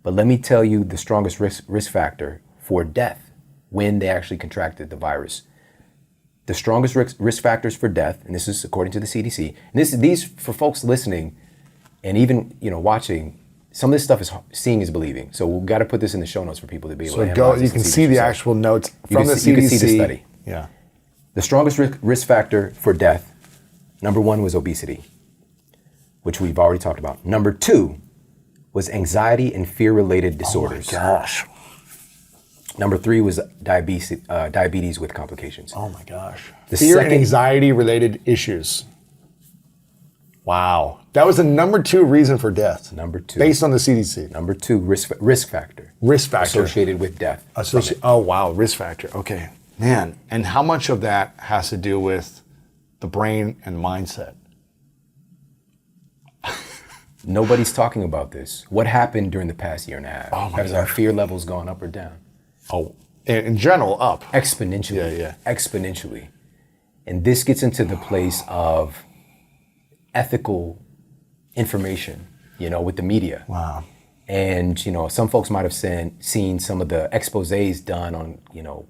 But let me tell you the strongest risk factor for death when they actually contracted the virus. The strongest risk factors for death, and this is according to the CDC, and these for folks listening and even watching, some of this stuff is seeing is believing. So we've got to put this in the show notes for people to be able to analyze you can see the actual notes from the CDC. You can see the study. Yeah. The strongest risk factor for death, number 1 was obesity, which we've already talked about. Number 2 was anxiety and fear-related disorders. Oh my gosh. Number 3 was diabetes with complications. Oh my gosh. The Fear and second- anxiety-related issues. Wow. That was the number 2 reason for death. Number 2. Based on the CDC. Number 2, risk factor. Risk factor. Associated with death. Oh, wow. Risk factor. Okay. Man. And how much of that has to do with the brain and mindset? Nobody's talking about this. What happened during the past year and a half? Oh my Has our fear levels gone up or down? Oh, in general, up. Exponentially. Yeah. Exponentially. And this gets into the place of ethical information, with the media. Wow. And, some folks might have seen some of the exposés done on,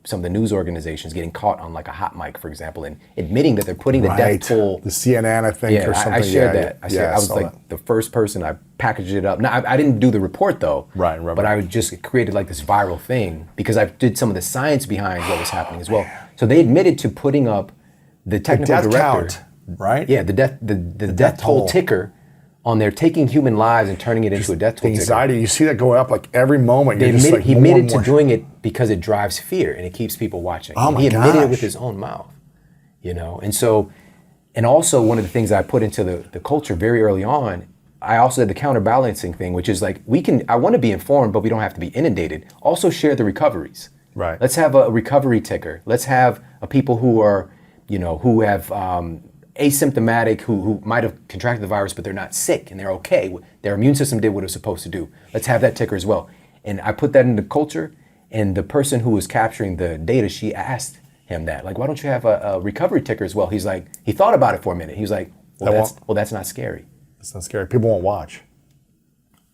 some of the news organizations getting caught on like a hot mic, for example, and admitting that they're putting the death toll. The CNN, I think, or something. I shared that. I was saw like that. the first person. I packaged it up. Now, I didn't do the report though. Right. But I just created like this viral thing because I did some of the science behind what was happening as well. So they admitted to putting up the technical death director. count, right? Yeah, the death toll ticker on there, taking human lives and turning it into a death toll ticker. Anxiety, you see that go up like every moment. He more admitted and more. to doing it because it drives fear and it keeps people watching. Oh and my he admitted it gosh. with his own mouth, And so, and also one of the things I put into the culture very early on, I also did the counterbalancing thing, which is like I want to be informed, but we don't have to be inundated. Also share the recoveries. Right. Let's have a recovery ticker. Let's have people who are, who have asymptomatic, who might have contracted the virus, but they're not sick and they're okay. Their immune system did what it was supposed to do. Let's have that ticker as well. And I put that into culture, and the person who was capturing the data, she asked him that, like, why don't you have a recovery ticker as well? He's like, he thought about it for a minute. He was like, that's not scary. It's not scary. People won't watch.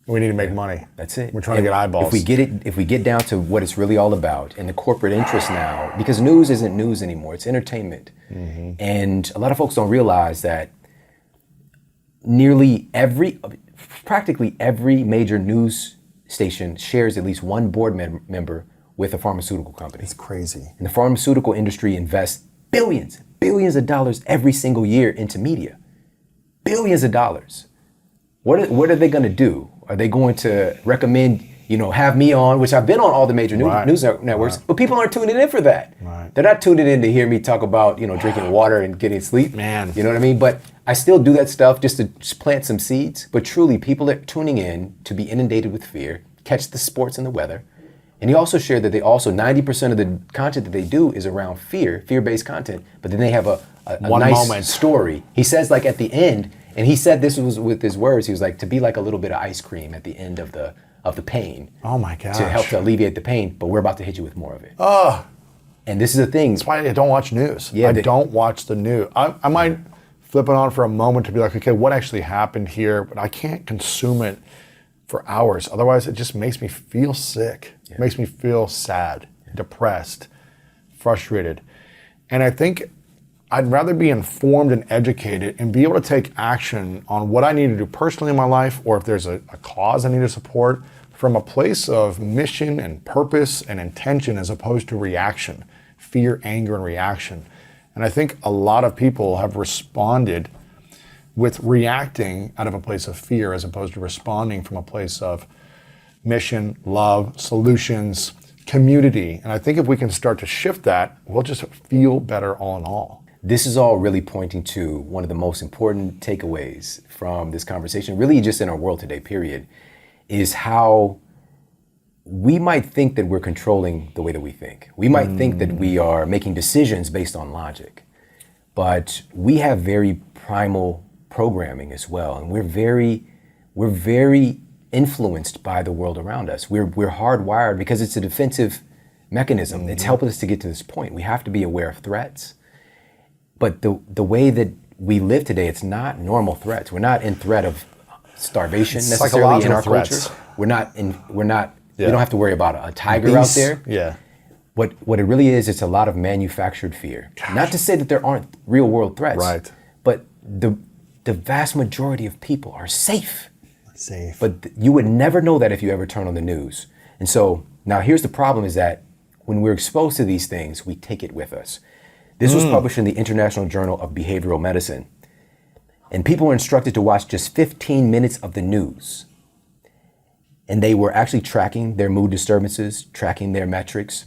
We need to make money. That's it. We're trying to get eyeballs. If we get down to what it's really all about and the corporate interest now, because news isn't news anymore, it's entertainment. Mm-hmm. And a lot of folks don't realize that practically every major news station shares at least one board member with a pharmaceutical company. It's crazy. And the pharmaceutical industry invests billions of dollars every single year into media. Billions of dollars. What are they going to do? Are they going to recommend, have me on, which I've been on all the major news networks, but people aren't tuning in for that. Right. They're not tuning in to hear me talk about, drinking water and getting sleep. Man. You know what I mean? But I still do that stuff just to plant some seeds. But truly, people are tuning in to be inundated with fear, catch the sports and the weather. And he also shared that 90% of the content that they do is around fear-based content, but then they have a nice moment. Story. He says like at the end, and he said this was with his words, he was like, to be like a little bit of ice cream at the end of the pain. Oh my gosh. To help to alleviate the pain, but we're about to hit you with more of it. Oh. And this is the thing. That's why I don't watch news. Yeah, I don't watch the news. I might flip it on for a moment to be like, okay, what actually happened here? But I can't consume it for hours. Otherwise, it just makes me feel sick. Yeah. It makes me feel sad, depressed, frustrated. And I think I'd rather be informed and educated and be able to take action on what I need to do personally in my life, or if there's a cause I need to support, from a place of mission and purpose and intention as opposed to reaction, fear, anger, and reaction. And I think a lot of people have responded with reacting out of a place of fear as opposed to responding from a place of mission, love, solutions, community. And I think if we can start to shift that, we'll just feel better all in all. This is all really pointing to one of the most important takeaways from this conversation, really just in our world today, period, is how we might think that we're controlling the way that we think. We might think that we are making decisions based on logic, but we have very primal programming as well. And we're very influenced by the world around us. We're hardwired because it's a defensive mechanism. It's helping us to get to this point. We have to be aware of threats. But the way that we live today, it's not normal threats. We're not in threat of starvation necessarily in our threats. culture. We don't have to worry about a tiger out there. Yeah. What it really is, it's a lot of manufactured fear. Not to say that there aren't real world threats. Right. But the vast majority of people are safe. Safe. But you would never know that if you ever turn on the news. And so now here's the problem is that when we're exposed to these things, we take it with us. This was published in the International Journal of Behavioral Medicine. And people were instructed to watch just 15 minutes of the news. And they were actually tracking their mood disturbances, tracking their metrics.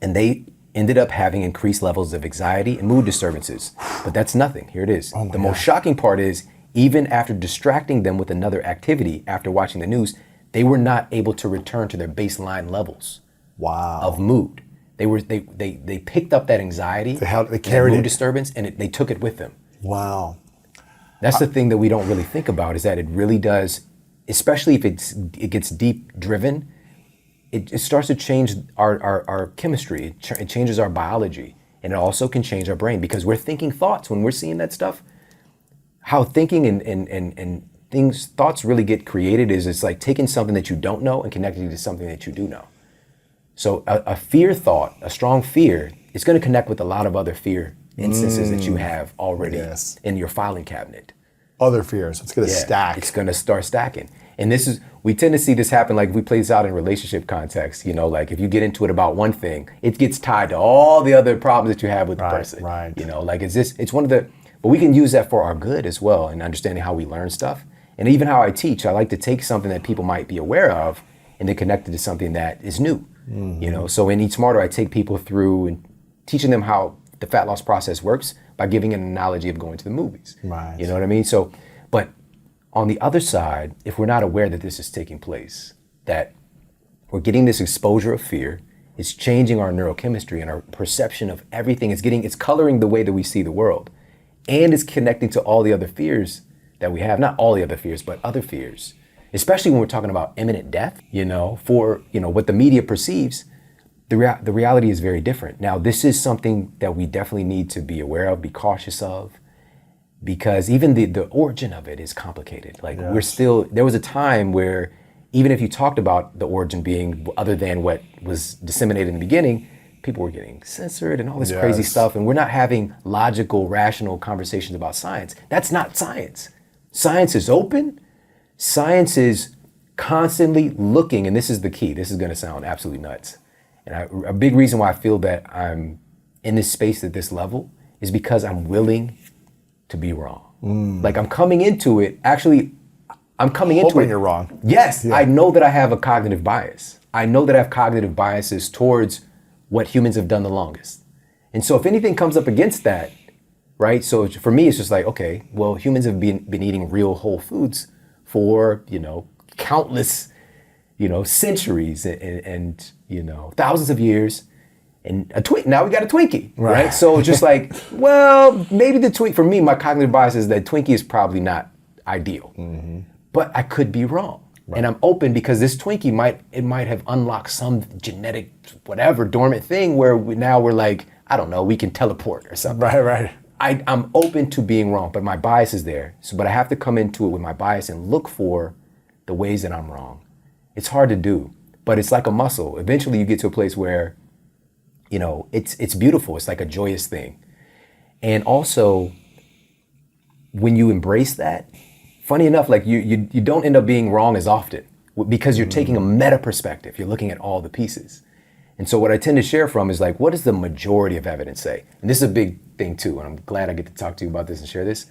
And they ended up having increased levels of anxiety and mood disturbances. But that's nothing. Here it is. The most shocking part is, even after distracting them with another activity after watching the news, they were not able to return to their baseline levels of mood. They picked up that anxiety, they that carried mood it. disturbance, and they took it with them. Wow. That's the thing that we don't really think about, is that it really does, especially if it gets deep driven, it starts to change our chemistry. It changes our biology, and it also can change our brain because we're thinking thoughts when we're seeing that stuff. How thinking and thoughts really get created is it's like taking something that you don't know and connecting it to something that you do know. So a fear thought, a strong fear, is going to connect with a lot of other fear instances that you have already in your filing cabinet. Other fears. It's going to stack. It's going to start stacking. And we tend to see this happen, like if we play this out in relationship context, like if you get into it about one thing, it gets tied to all the other problems that you have with the person. Right. It's one of the, but we can use that for our good as well, and understanding how we learn stuff. And even how I teach, I like to take something that people might be aware of and then connect it to something that is new. So in Eat Smarter, I take people through and teaching them how the fat loss process works by giving an analogy of going to the movies. Right. You know what I mean? So, but on the other side, if we're not aware that this is taking place, that we're getting this exposure of fear, it's changing our neurochemistry and our perception of everything. It's coloring the way that we see the world, and it's connecting to all the other fears that we have. Not all the other fears, but other fears. Especially when we're talking about imminent death, for what the media perceives, the reality is very different. Now, this is something that we definitely need to be aware of, be cautious of, because even the origin of it is complicated. There was a time where even if you talked about the origin being other than what was disseminated in the beginning, people were getting censored and all this crazy stuff, and we're not having logical, rational conversations about science. That's not science. Science is open. Science is constantly looking, and this is the key. This is going to sound absolutely nuts. And a big reason why I feel that I'm in this space at this level is because I'm willing to be wrong. Like I'm coming into it, Hoping you're wrong. Yes, yeah. I know that I have a cognitive bias. I know that I have cognitive biases towards what humans have done the longest. And so if anything comes up against that, right? So for me, it's just like, okay, well, humans have been eating real whole foods for, countless, centuries and thousands of years. And now we got a Twinkie, right? So just like, well, maybe the Twinkie, for me, my cognitive bias is that Twinkie is probably not ideal, but I could be wrong. Right. And I'm open because this Twinkie might have unlocked some genetic, whatever, dormant thing where we're like, I don't know, we can teleport or something. Right. I'm open to being wrong, but my bias is there. But I have to come into it with my bias and look for the ways that I'm wrong. It's hard to do, but it's like a muscle. Eventually you get to a place where, it's beautiful. It's like a joyous thing. And also, when you embrace that, funny enough, like you don't end up being wrong as often because you're taking a meta perspective. You're looking at all the pieces. And so what I tend to share from is like, what does the majority of evidence say? And this is a big thing too, and I'm glad I get to talk to you about this and share this.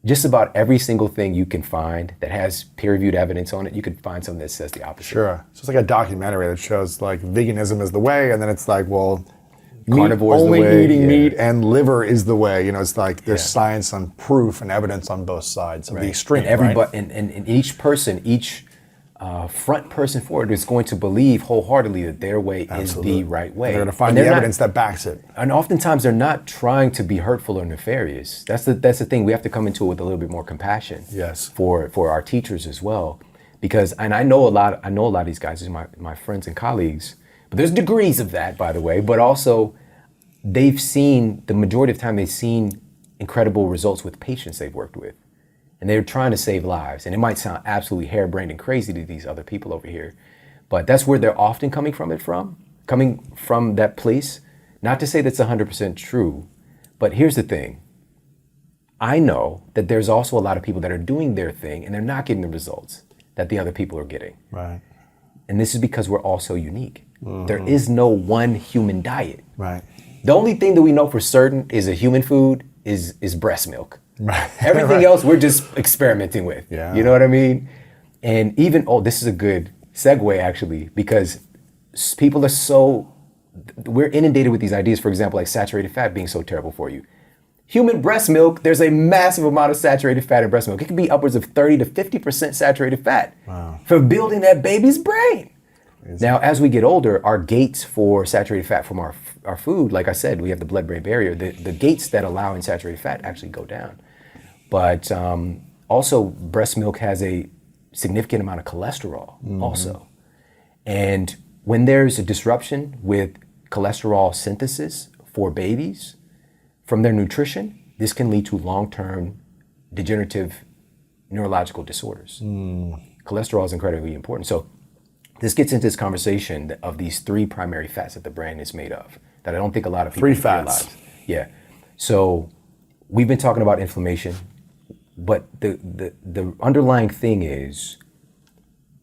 just about every single thing you can find that has peer-reviewed evidence on it, you could find something that says the opposite. Sure. So it's like a documentary that shows like veganism is the way, and then it's like, well, Carnivore is the only way, eating yeah. meat and liver is the way. You know, it's like there's science and proof and evidence on both sides of the extreme. And everybody, right? and each person, each front person for it is going to believe wholeheartedly that their way is the right way. They're going to find And the they're evidence that backs it. And oftentimes they're not trying to be hurtful or nefarious. That's the thing. We have to come into it with a little bit more compassion. Yes. For our teachers as well, because I know a lot of these guys, these are my friends and colleagues. But there's degrees of that, by the way. But also, they've seen the majority of the time they've seen incredible results with patients they've worked with, and they're trying to save lives. And it might sound absolutely harebrained and crazy to these other people over here, but that's where they're often coming from that place. Not to say that's 100% true, but here's the thing. I know that there's also a lot of people that are doing their thing and they're not getting the results that the other people are getting. Right. And this is because we're all so unique. There is no one human diet. Right. The only thing that we know for certain is a human food is breast milk. Right. Everything else we're just experimenting with. Yeah. You know what I mean? And even, this is a good segue actually, because people are we're inundated with these ideas, for example, like saturated fat being so terrible for you. Human breast milk, there's a massive amount of saturated fat in breast milk. It can be upwards of 30 to 50% saturated fat for building that baby's brain. Crazy. Now, as we get older, our gates for saturated fat from our food, like I said, we have the blood-brain barrier. The gates that allow in saturated fat actually go down. But also, breast milk has a significant amount of cholesterol also. And when there's a disruption with cholesterol synthesis for babies from their nutrition, this can lead to long-term degenerative neurological disorders. Cholesterol is incredibly important. So this gets into this conversation of these three primary fats that the brain is made of that I don't think a lot of people realize. Yeah. So we've been talking about inflammation, but the underlying thing is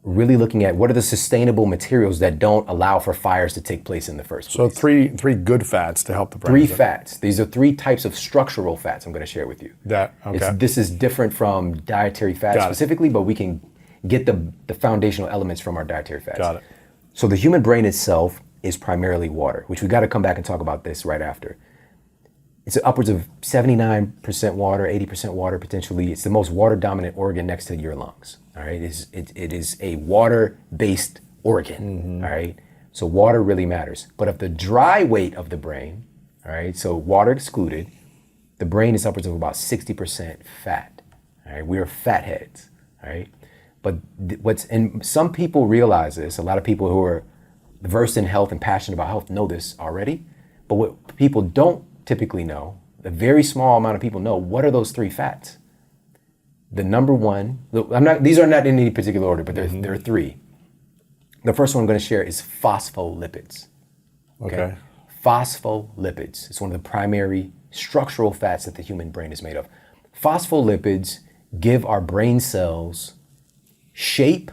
really looking at what are the sustainable materials that don't allow for fires to take place in the first place. So three good fats to help the brain. Three fats. These are three types of structural fats I'm going to share with you. This is different from dietary fats specifically, but we can get the foundational elements from our dietary fats. Got it. So the human brain itself is primarily water, which we got to come back and talk about this right after. It's upwards of 79% water, 80% water potentially. It's the most water dominant organ next to your lungs. All right, it is a water-based organ. All right, so water really matters. But of the dry weight of the brain, all right, so water excluded, the brain is upwards of about 60% fat. All right, we're fatheads. All right, but and some people realize this. A lot of people who are versed in health and passionate about health know this already. But what people don't typically know, a very small amount of people know, what are those three fats? The number one, these are not in any particular order, but there are three. The first one I'm going to share is phospholipids. Okay. Phospholipids. It's one of the primary structural fats that the human brain is made of. Phospholipids give our brain cells shape.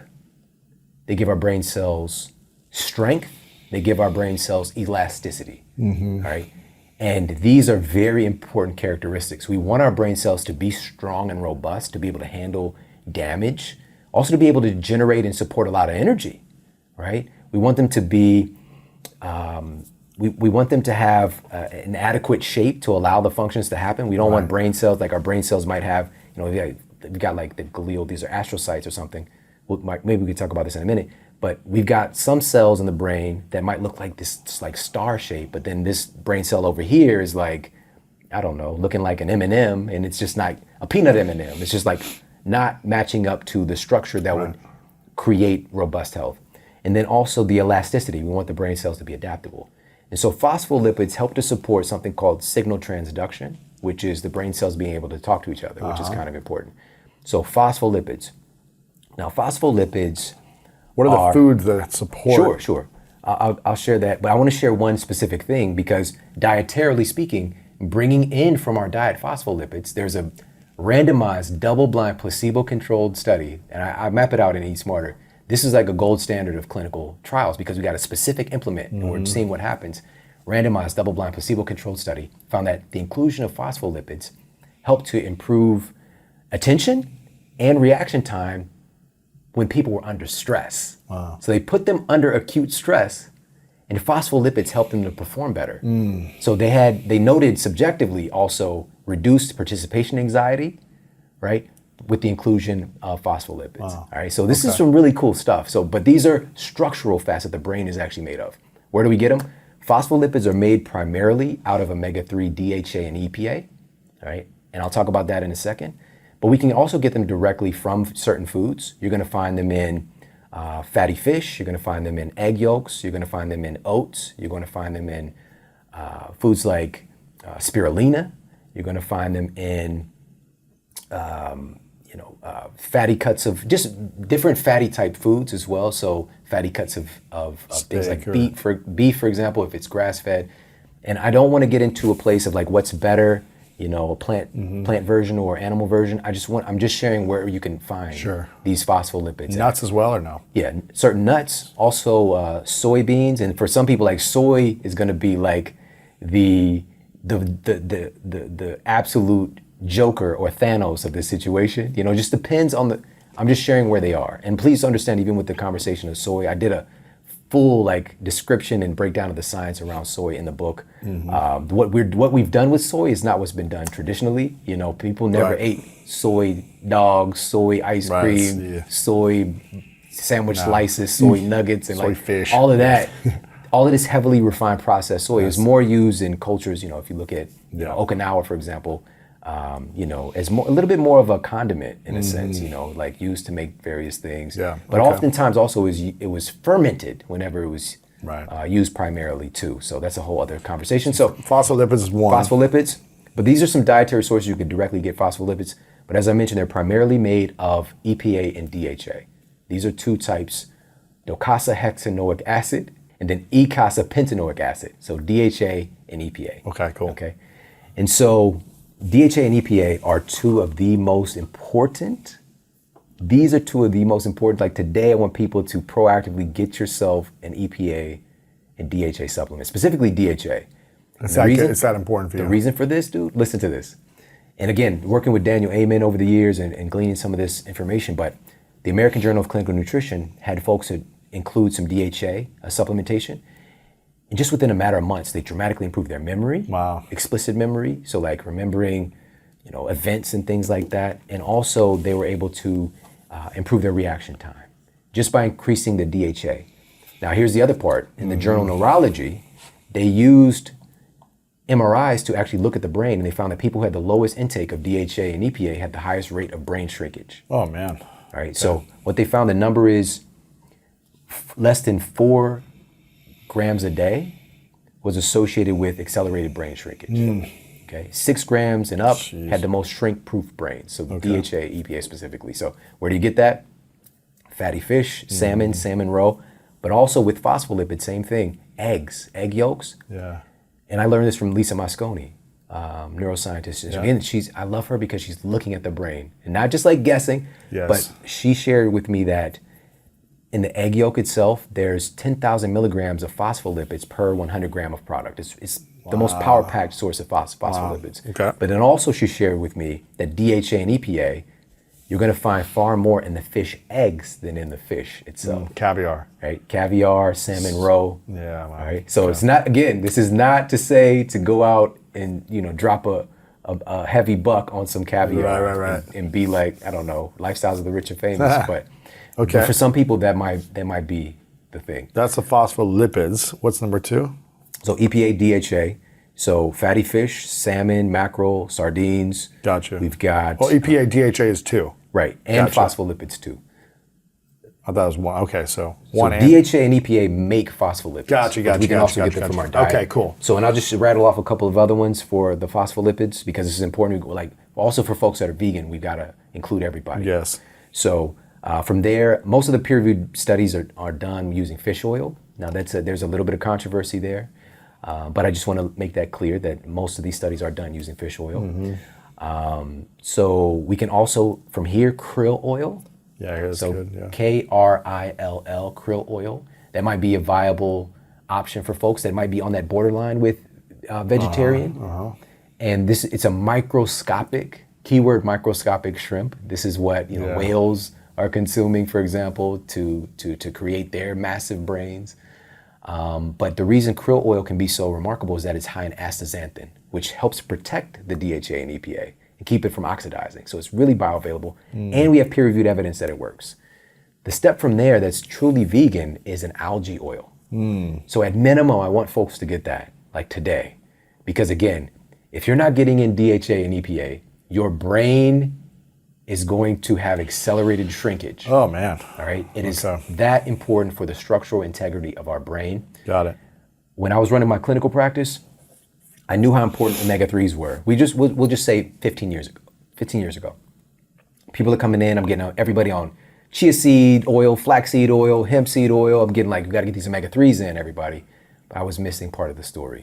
They give our brain cells strength. They give our brain cells elasticity. All right. And these are very important characteristics. We want our brain cells to be strong and robust, to be able to handle damage, also to be able to generate and support a lot of energy, right? We want them to be, we want them to have an adequate shape to allow the functions to happen. We don't want brain cells like our brain cells might have, we've got like the glial, these are astrocytes or something. Maybe we could talk about this in a minute. But we've got some cells in the brain that might look like this like star shape, but then this brain cell over here is like, I don't know, looking like an M&M, and it's just not a peanut M&M. It's just like not matching up to the structure that would create robust health. And then also the elasticity. We want the brain cells to be adaptable. And so phospholipids help to support something called signal transduction, which is the brain cells being able to talk to each other, which is kind of important. So phospholipids. Now phospholipids, what are the foods that support? Sure. I'll share that. But I want to share one specific thing because dietarily speaking, bringing in from our diet phospholipids, there's a randomized double-blind placebo-controlled study, and I map it out in Eat Smarter. This is like a gold standard of clinical trials because we got a specific implement and we're seeing what happens. Randomized double-blind placebo-controlled study found that the inclusion of phospholipids helped to improve attention and reaction time when people were under stress. Wow. So they put them under acute stress, and phospholipids helped them to perform better. So they noted subjectively also reduced participation anxiety, right, with the inclusion of phospholipids. Wow. All right, so this is some really cool stuff. So, but these are structural fats that the brain is actually made of. Where do we get them? Phospholipids are made primarily out of omega-3 DHA and EPA, all right? And I'll talk about that in a second. But we can also get them directly from certain foods. You're gonna find them in fatty fish, you're gonna find them in egg yolks, you're gonna find them in oats, you're gonna find them in foods like spirulina, you're gonna find them in fatty cuts of just different fatty type foods as well. So fatty cuts of things like beef, for example, if it's grass fed. And I don't want to get into a place of like what's better, a plant version or animal version. I'm just sharing where you can find these phospholipids. Nuts as well or no? Yeah, certain nuts, also soybeans, and for some people like soy is going to be like the absolute Joker or Thanos of this situation. Just depends on I'm just sharing where they are. And please understand, even with the conversation of soy, I did a full description and breakdown of the science around soy in the book. What we've done with soy is not what's been done traditionally. People never ate soy dogs, soy ice cream, soy sandwich slices, soy nuggets, and soy fish. All of that. All of this heavily refined processed soy is more used in cultures. If you look at Okinawa, for example, as a little bit more of a condiment in a sense, used to make various things. Yeah. But oftentimes also it was fermented whenever it was used primarily too. So that's a whole other conversation. So phospholipids is one. Phospholipids, but these are some dietary sources you can directly get phospholipids. But as I mentioned, they're primarily made of EPA and DHA. These are two types: docosahexaenoic acid and then eicosapentaenoic acid. So DHA and EPA. Okay, cool. Okay, and so DHA and EPA are two of the most important. These are two of the most important. Like today, I want people to proactively get yourself an EPA and DHA supplement, specifically DHA. It's that important for you. The reason for this, dude, listen to this. And again, working with Daniel Amen over the years and gleaning some of this information, but the American Journal of Clinical Nutrition had folks that include some DHA supplementation. And just within a matter of months, they dramatically improved their memory, explicit memory. So like remembering, events and things like that. And also they were able to improve their reaction time just by increasing the DHA. Now here's the other part. In the journal Neurology, they used MRIs to actually look at the brain, and they found that people who had the lowest intake of DHA and EPA had the highest rate of brain shrinkage. Oh man. All right. Okay. So what they found, the number is less than 4 grams a day was associated with accelerated brain shrinkage. Okay, 6 grams and up had the most shrink-proof brain. So DHA, EPA specifically. So where do you get that? Fatty fish, salmon roe, but also with phospholipids, same thing. Eggs, egg yolks. Yeah. And I learned this from Lisa Mosconi, neuroscientist. Again, I love her because she's looking at the brain and not just like guessing, but she shared with me that in the egg yolk itself, there's 10,000 milligrams of phospholipids per 100 gram of product. It's the most power-packed source of phospholipids. Okay. But then also she shared with me that DHA and EPA, you're gonna find far more in the fish eggs than in the fish itself. Caviar. Right? Caviar, salmon roe. Yeah. Wow. Right? So it's not, again, this is not to say to go out and, drop a heavy buck on some caviar and be like, I don't know, lifestyles of the rich and famous, but for some people that might be the thing. That's the phospholipids. What's number 2? So EPA, DHA. So fatty fish, salmon, mackerel, sardines. Gotcha. We've got EPA, DHA is 2. Right, and phospholipids too. I thought it was 1. Okay, so 1 and DHA and EPA make phospholipids. Gotcha. We can also get them from our diet. Okay, cool. So, and I'll just rattle off a couple of other ones for the phospholipids because this is important. Like also for folks that are vegan, we've got to include everybody. Yes. So from there, most of the peer-reviewed studies are done using fish oil. Now there's a little bit of controversy there, but I just want to make that clear that most of these studies are done using fish oil. So we can also, from here, krill oil. Yeah, that's good. Yeah. KRILL, krill oil. That might be a viable option for folks that might be on that borderline with vegetarian. And it's a microscopic keyword microscopic shrimp. This is what whales are consuming, for example, to create their massive brains. But the reason krill oil can be so remarkable is that it's high in astaxanthin, which helps protect the DHA and EPA and keep it from oxidizing. So it's really bioavailable, and we have peer-reviewed evidence that it works. The step from there that's truly vegan is an algae oil. So at minimum, I want folks to get that, like today. Because again, if you're not getting in DHA and EPA, your brain is going to have accelerated shrinkage. Oh man. All right. It is that important for the structural integrity of our brain. Got it. When I was running my clinical practice, I knew how important omega-3s were. We'll just say 15 years ago. People are coming in, I'm getting everybody on chia seed oil, flaxseed oil, hemp seed oil. I'm getting like, you gotta get these omega-3s in, everybody. But I was missing part of the story.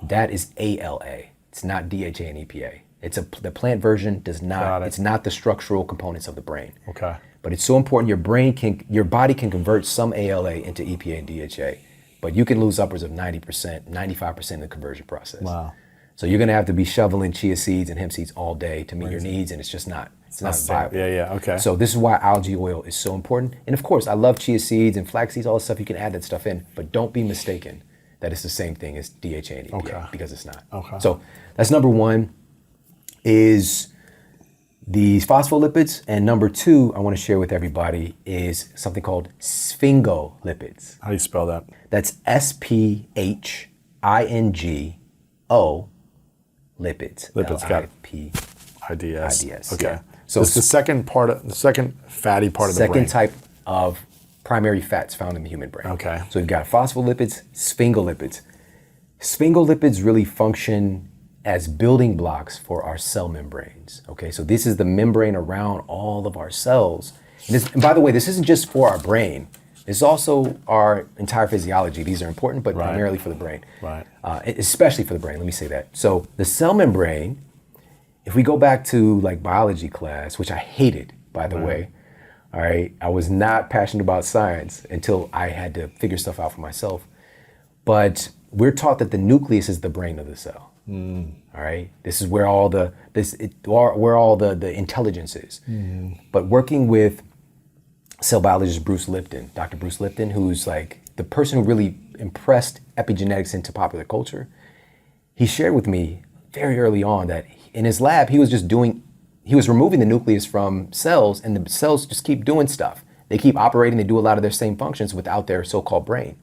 That is ALA. It's not DHA and EPA. The plant version does not, it's not the structural components of the brain. Okay. But it's so important, your body can convert some ALA into EPA and DHA, but you can lose upwards of 90%, 95% in the conversion process. Wow. So you're gonna have to be shoveling chia seeds and hemp seeds all day to meet your needs, and it's just not, it's not viable. Yeah, okay. So this is why algae oil is so important. And of course, I love chia seeds and flax seeds, all this stuff, you can add that stuff in, but don't be mistaken that it's the same thing as DHA and EPA, because it's not. Okay. So that's number one, is these phospholipids, and number two I want to share with everybody is something called sphingolipids. How do you spell that? That's SPHINGO lipids. Lipids, got it. IDS. Okay. Yeah. So it's the second fatty part of the brain. Second type of primary fats found in the human brain. Okay. So we've got phospholipids, sphingolipids. Sphingolipids really function as building blocks for our cell membranes. Okay, so this is the membrane around all of our cells. And by the way, this isn't just for our brain. It's also our entire physiology. These are important, but primarily for the brain. Right. Especially for the brain, let me say that. So the cell membrane, if we go back to like biology class, which I hated, by the way, all right, I was not passionate about science until I had to figure stuff out for myself. But we're taught that the nucleus is the brain of the cell. All right, this is where all the intelligence is. But working with cell biologist Dr. Bruce Lipton, who's like the person who really impressed epigenetics into popular culture, he shared with me very early on that in his lab he was removing the nucleus from cells, and the cells just keep doing stuff. They keep operating. They do a lot of their same functions without their so-called brain,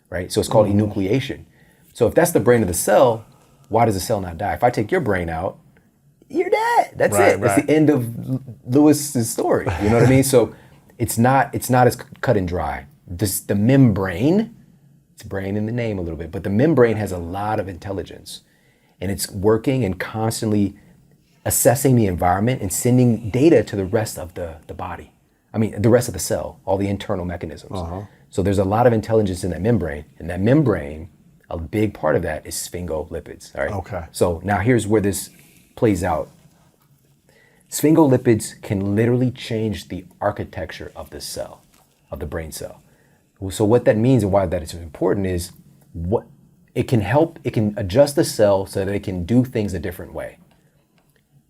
right? So it's called enucleation. So if that's the brain of the cell, why does the cell not die? If I take your brain out, you're dead. That's it. That's the end of Lewis's story. You know what I mean? So it's not as cut and dry. The membrane, it's brain in the name a little bit, but the membrane has a lot of intelligence, and it's working and constantly assessing the environment and sending data to the rest of the body. I mean, the rest of the cell, all the internal mechanisms. So there's a lot of intelligence in that membrane, and that membrane, a big part of that is sphingolipids. All right. Okay. So now here's where this plays out. Sphingolipids can literally change the architecture of the cell, of the brain cell. So what that means and why that is important is it can adjust the cell so that it can do things a different way.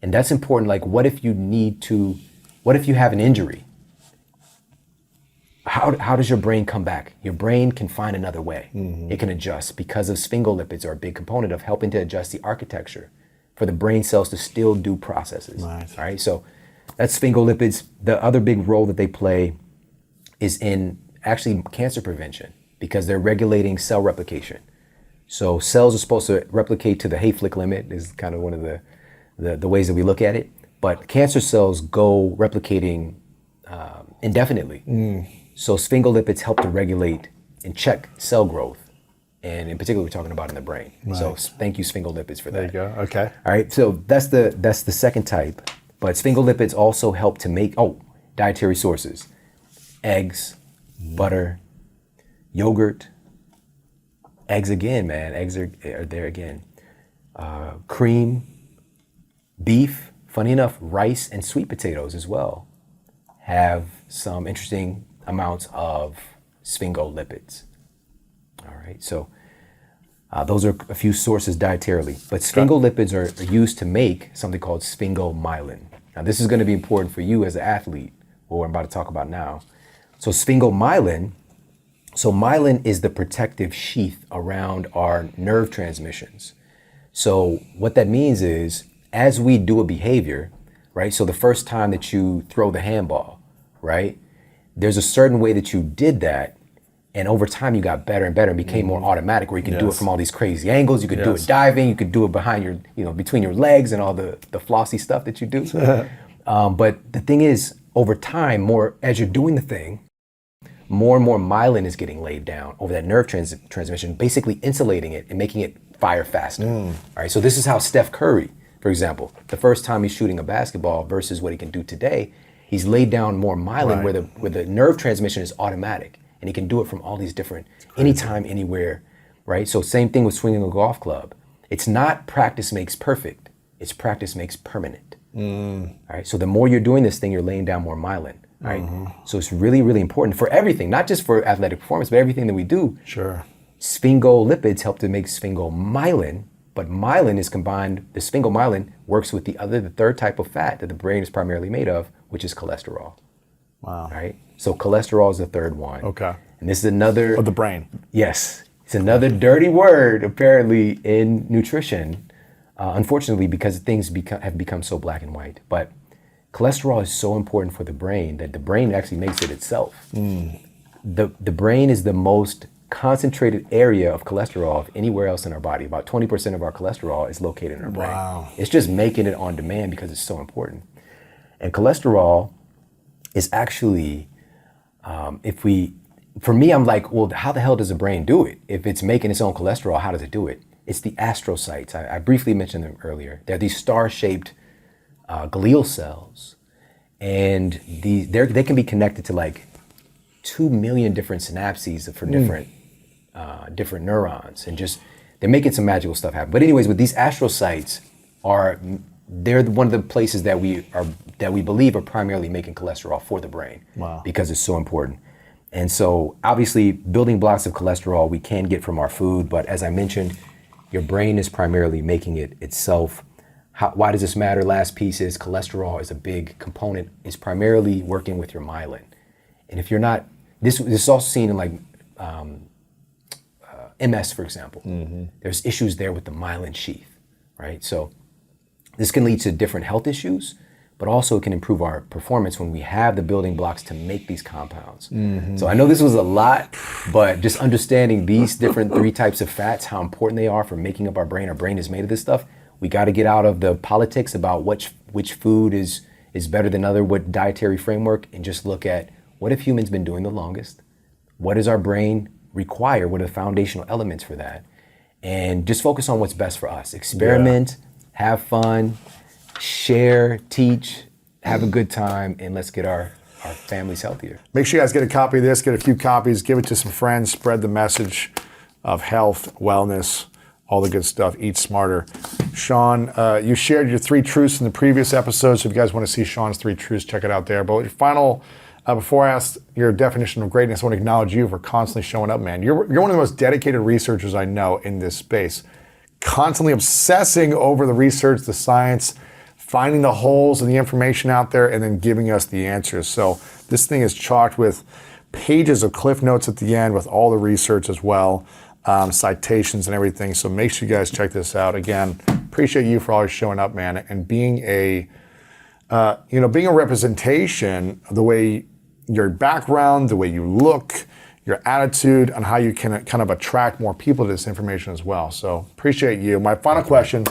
And that's important. Like, what if you have an injury? How does your brain come back? Your brain can find another way. It can adjust because of sphingolipids are a big component of helping to adjust the architecture for the brain cells to still do processes. Nice. All right, so that's sphingolipids. The other big role that they play is in actually cancer prevention because they're regulating cell replication. So cells are supposed to replicate to the Hayflick limit is kind of one of the ways that we look at it. But cancer cells go replicating indefinitely. So sphingolipids help to regulate and check cell growth. And in particular, we're talking about in the brain. So thank you, sphingolipids, for that. There you go, okay. All right, so that's the second type. But sphingolipids also help to make, dietary sources. Eggs, butter, yogurt. Eggs again, man, eggs are there again. Cream, beef, funny enough, rice and sweet potatoes as well have some interesting amounts of sphingolipids. All right, so Those are a few sources dietarily. But sphingolipids are used to make something called sphingomyelin. Now, this is going to be important for you as an athlete, what we're about to talk about now. So myelin is the protective sheath around our nerve transmissions. So what that means is, as we do a behavior, right? So the first time that you throw the handball, right? There's a certain way that you did that, and over time you got better and better and became more automatic, where you could do it from all these crazy angles. You could do it diving. You could do it behind your, between your legs and all the flossy stuff that you do. But the thing is, over time, as you're doing the thing, more and more myelin is getting laid down over that nerve transmission, basically insulating it and making it fire faster. All right. So this is how Steph Curry, for example, the first time he's shooting a basketball versus what he can do today, he's laid down more myelin where the nerve transmission is automatic, and he can do it from all these different, anytime, anywhere, right? So same thing with swinging a golf club. It's not practice makes perfect, it's practice makes permanent. All right, so the more you're doing this thing, you're laying down more myelin, right? So it's really, really important for everything, not just for athletic performance, but everything that we do. Sure. Sphingolipids help to make sphingomyelin, but myelin is combined, the sphingomyelin works with the third type of fat that the brain is primarily made of, which is cholesterol. Wow. Right? So cholesterol is the third one. Okay. And this is another... Of the brain. Yes. It's another dirty word, apparently, in nutrition, unfortunately, because things have become so black and white. But cholesterol is so important for the brain that the brain actually makes it itself. The brain is the most concentrated area of cholesterol of anywhere else in our body. About 20% of our cholesterol is located in our brain. Wow. It's just making it on demand because it's so important. And cholesterol is actually, for me, I'm like, well, how the hell does the brain do it? If it's making its own cholesterol, how does it do it? It's the astrocytes. I briefly mentioned them earlier. They're these star-shaped glial cells, and they can be connected to like 2 million different synapses for different neurons, and just they're making some magical stuff happen. But anyways, with these astrocytes, they're one of the places that we believe are primarily making cholesterol for the brain. Wow. Because it's so important. And so obviously building blocks of cholesterol we can get from our food, but as I mentioned, your brain is primarily making it itself. Why does this matter? Last piece is cholesterol is a big component. It's primarily working with your myelin. And if you're not, this is also seen in like MS, for example. There's issues there with the myelin sheath, right? So this can lead to different health issues, but also it can improve our performance when we have the building blocks to make these compounds. So I know this was a lot, but just understanding these different 3 types of fats, how important they are for making up our brain. Our brain is made of this stuff. We got to get out of the politics about which food is better than other, what dietary framework, and just look at what have humans been doing the longest? What does our brain require? What are the foundational elements for that? And just focus on what's best for us. Experiment, have fun, share, teach, have a good time, and let's get our families healthier. Make sure you guys get a copy of this, get a few copies, give it to some friends, spread the message of health, wellness, all the good stuff, eat smarter. Shawn, you shared your 3 truths in the previous episode, so if you guys want to see Shawn's 3 truths, check it out there. But your final, before I ask your definition of greatness, I want to acknowledge you for constantly showing up, man. You're one of the most dedicated researchers I know in this space. Constantly obsessing over the research, the science, finding the holes in the information out there, and then giving us the answers. So this thing is chocked with pages of cliff notes at the end with all the research as well, citations and everything. So make sure you guys check this out. Again, appreciate you for always showing up, man, and being a representation of the way your background, the way you look, your attitude, and how you can kind of attract more people to this information as well. So appreciate you. My final question,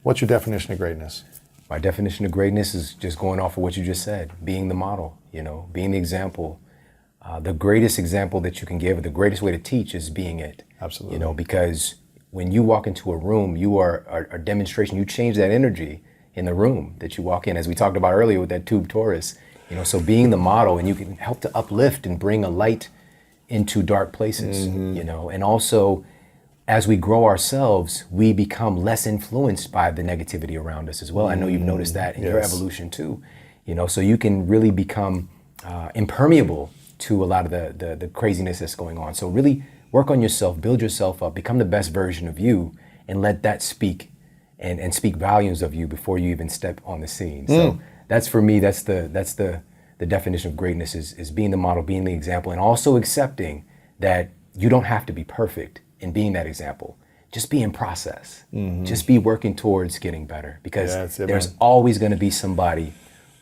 what's your definition of greatness? My definition of greatness is just going off of what you just said, being the model, being the example. The greatest example that you can give, or the greatest way to teach is being it. Absolutely. Because when you walk into a room, you are a demonstration, you change that energy in the room that you walk in, as we talked about earlier with that tube Taurus. So being the model, and you can help to uplift and bring a light into dark places, and also as we grow ourselves, we become less influenced by the negativity around us as well. I know you've noticed that in your evolution too, so you can really become impermeable to a lot of the craziness that's going on. So really work on yourself, build yourself up, become the best version of you, and let that speak and speak volumes of you before you even step on the scene. So that's, for me, that's the definition of greatness, is being the model, being the example, and also accepting that you don't have to be perfect in being that example. Just be in process. Just be working towards getting better, because there's always going to be somebody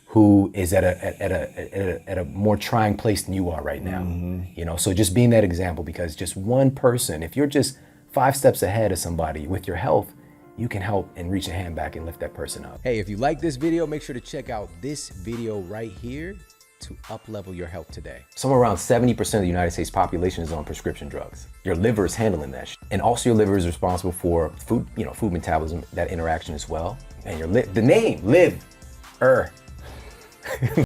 who is at a more trying place than you are right now. You know, so just being that example, because just one person, if you're just 5 steps ahead of somebody with your health, you can help and reach a hand back and lift that person up. Hey, if you like this video, make sure to check out this video right here to up-level your health today. Somewhere around 70% of the United States population is on prescription drugs. Your liver is handling that shit. And also your liver is responsible for food, food metabolism, that interaction as well. And the name, live-er.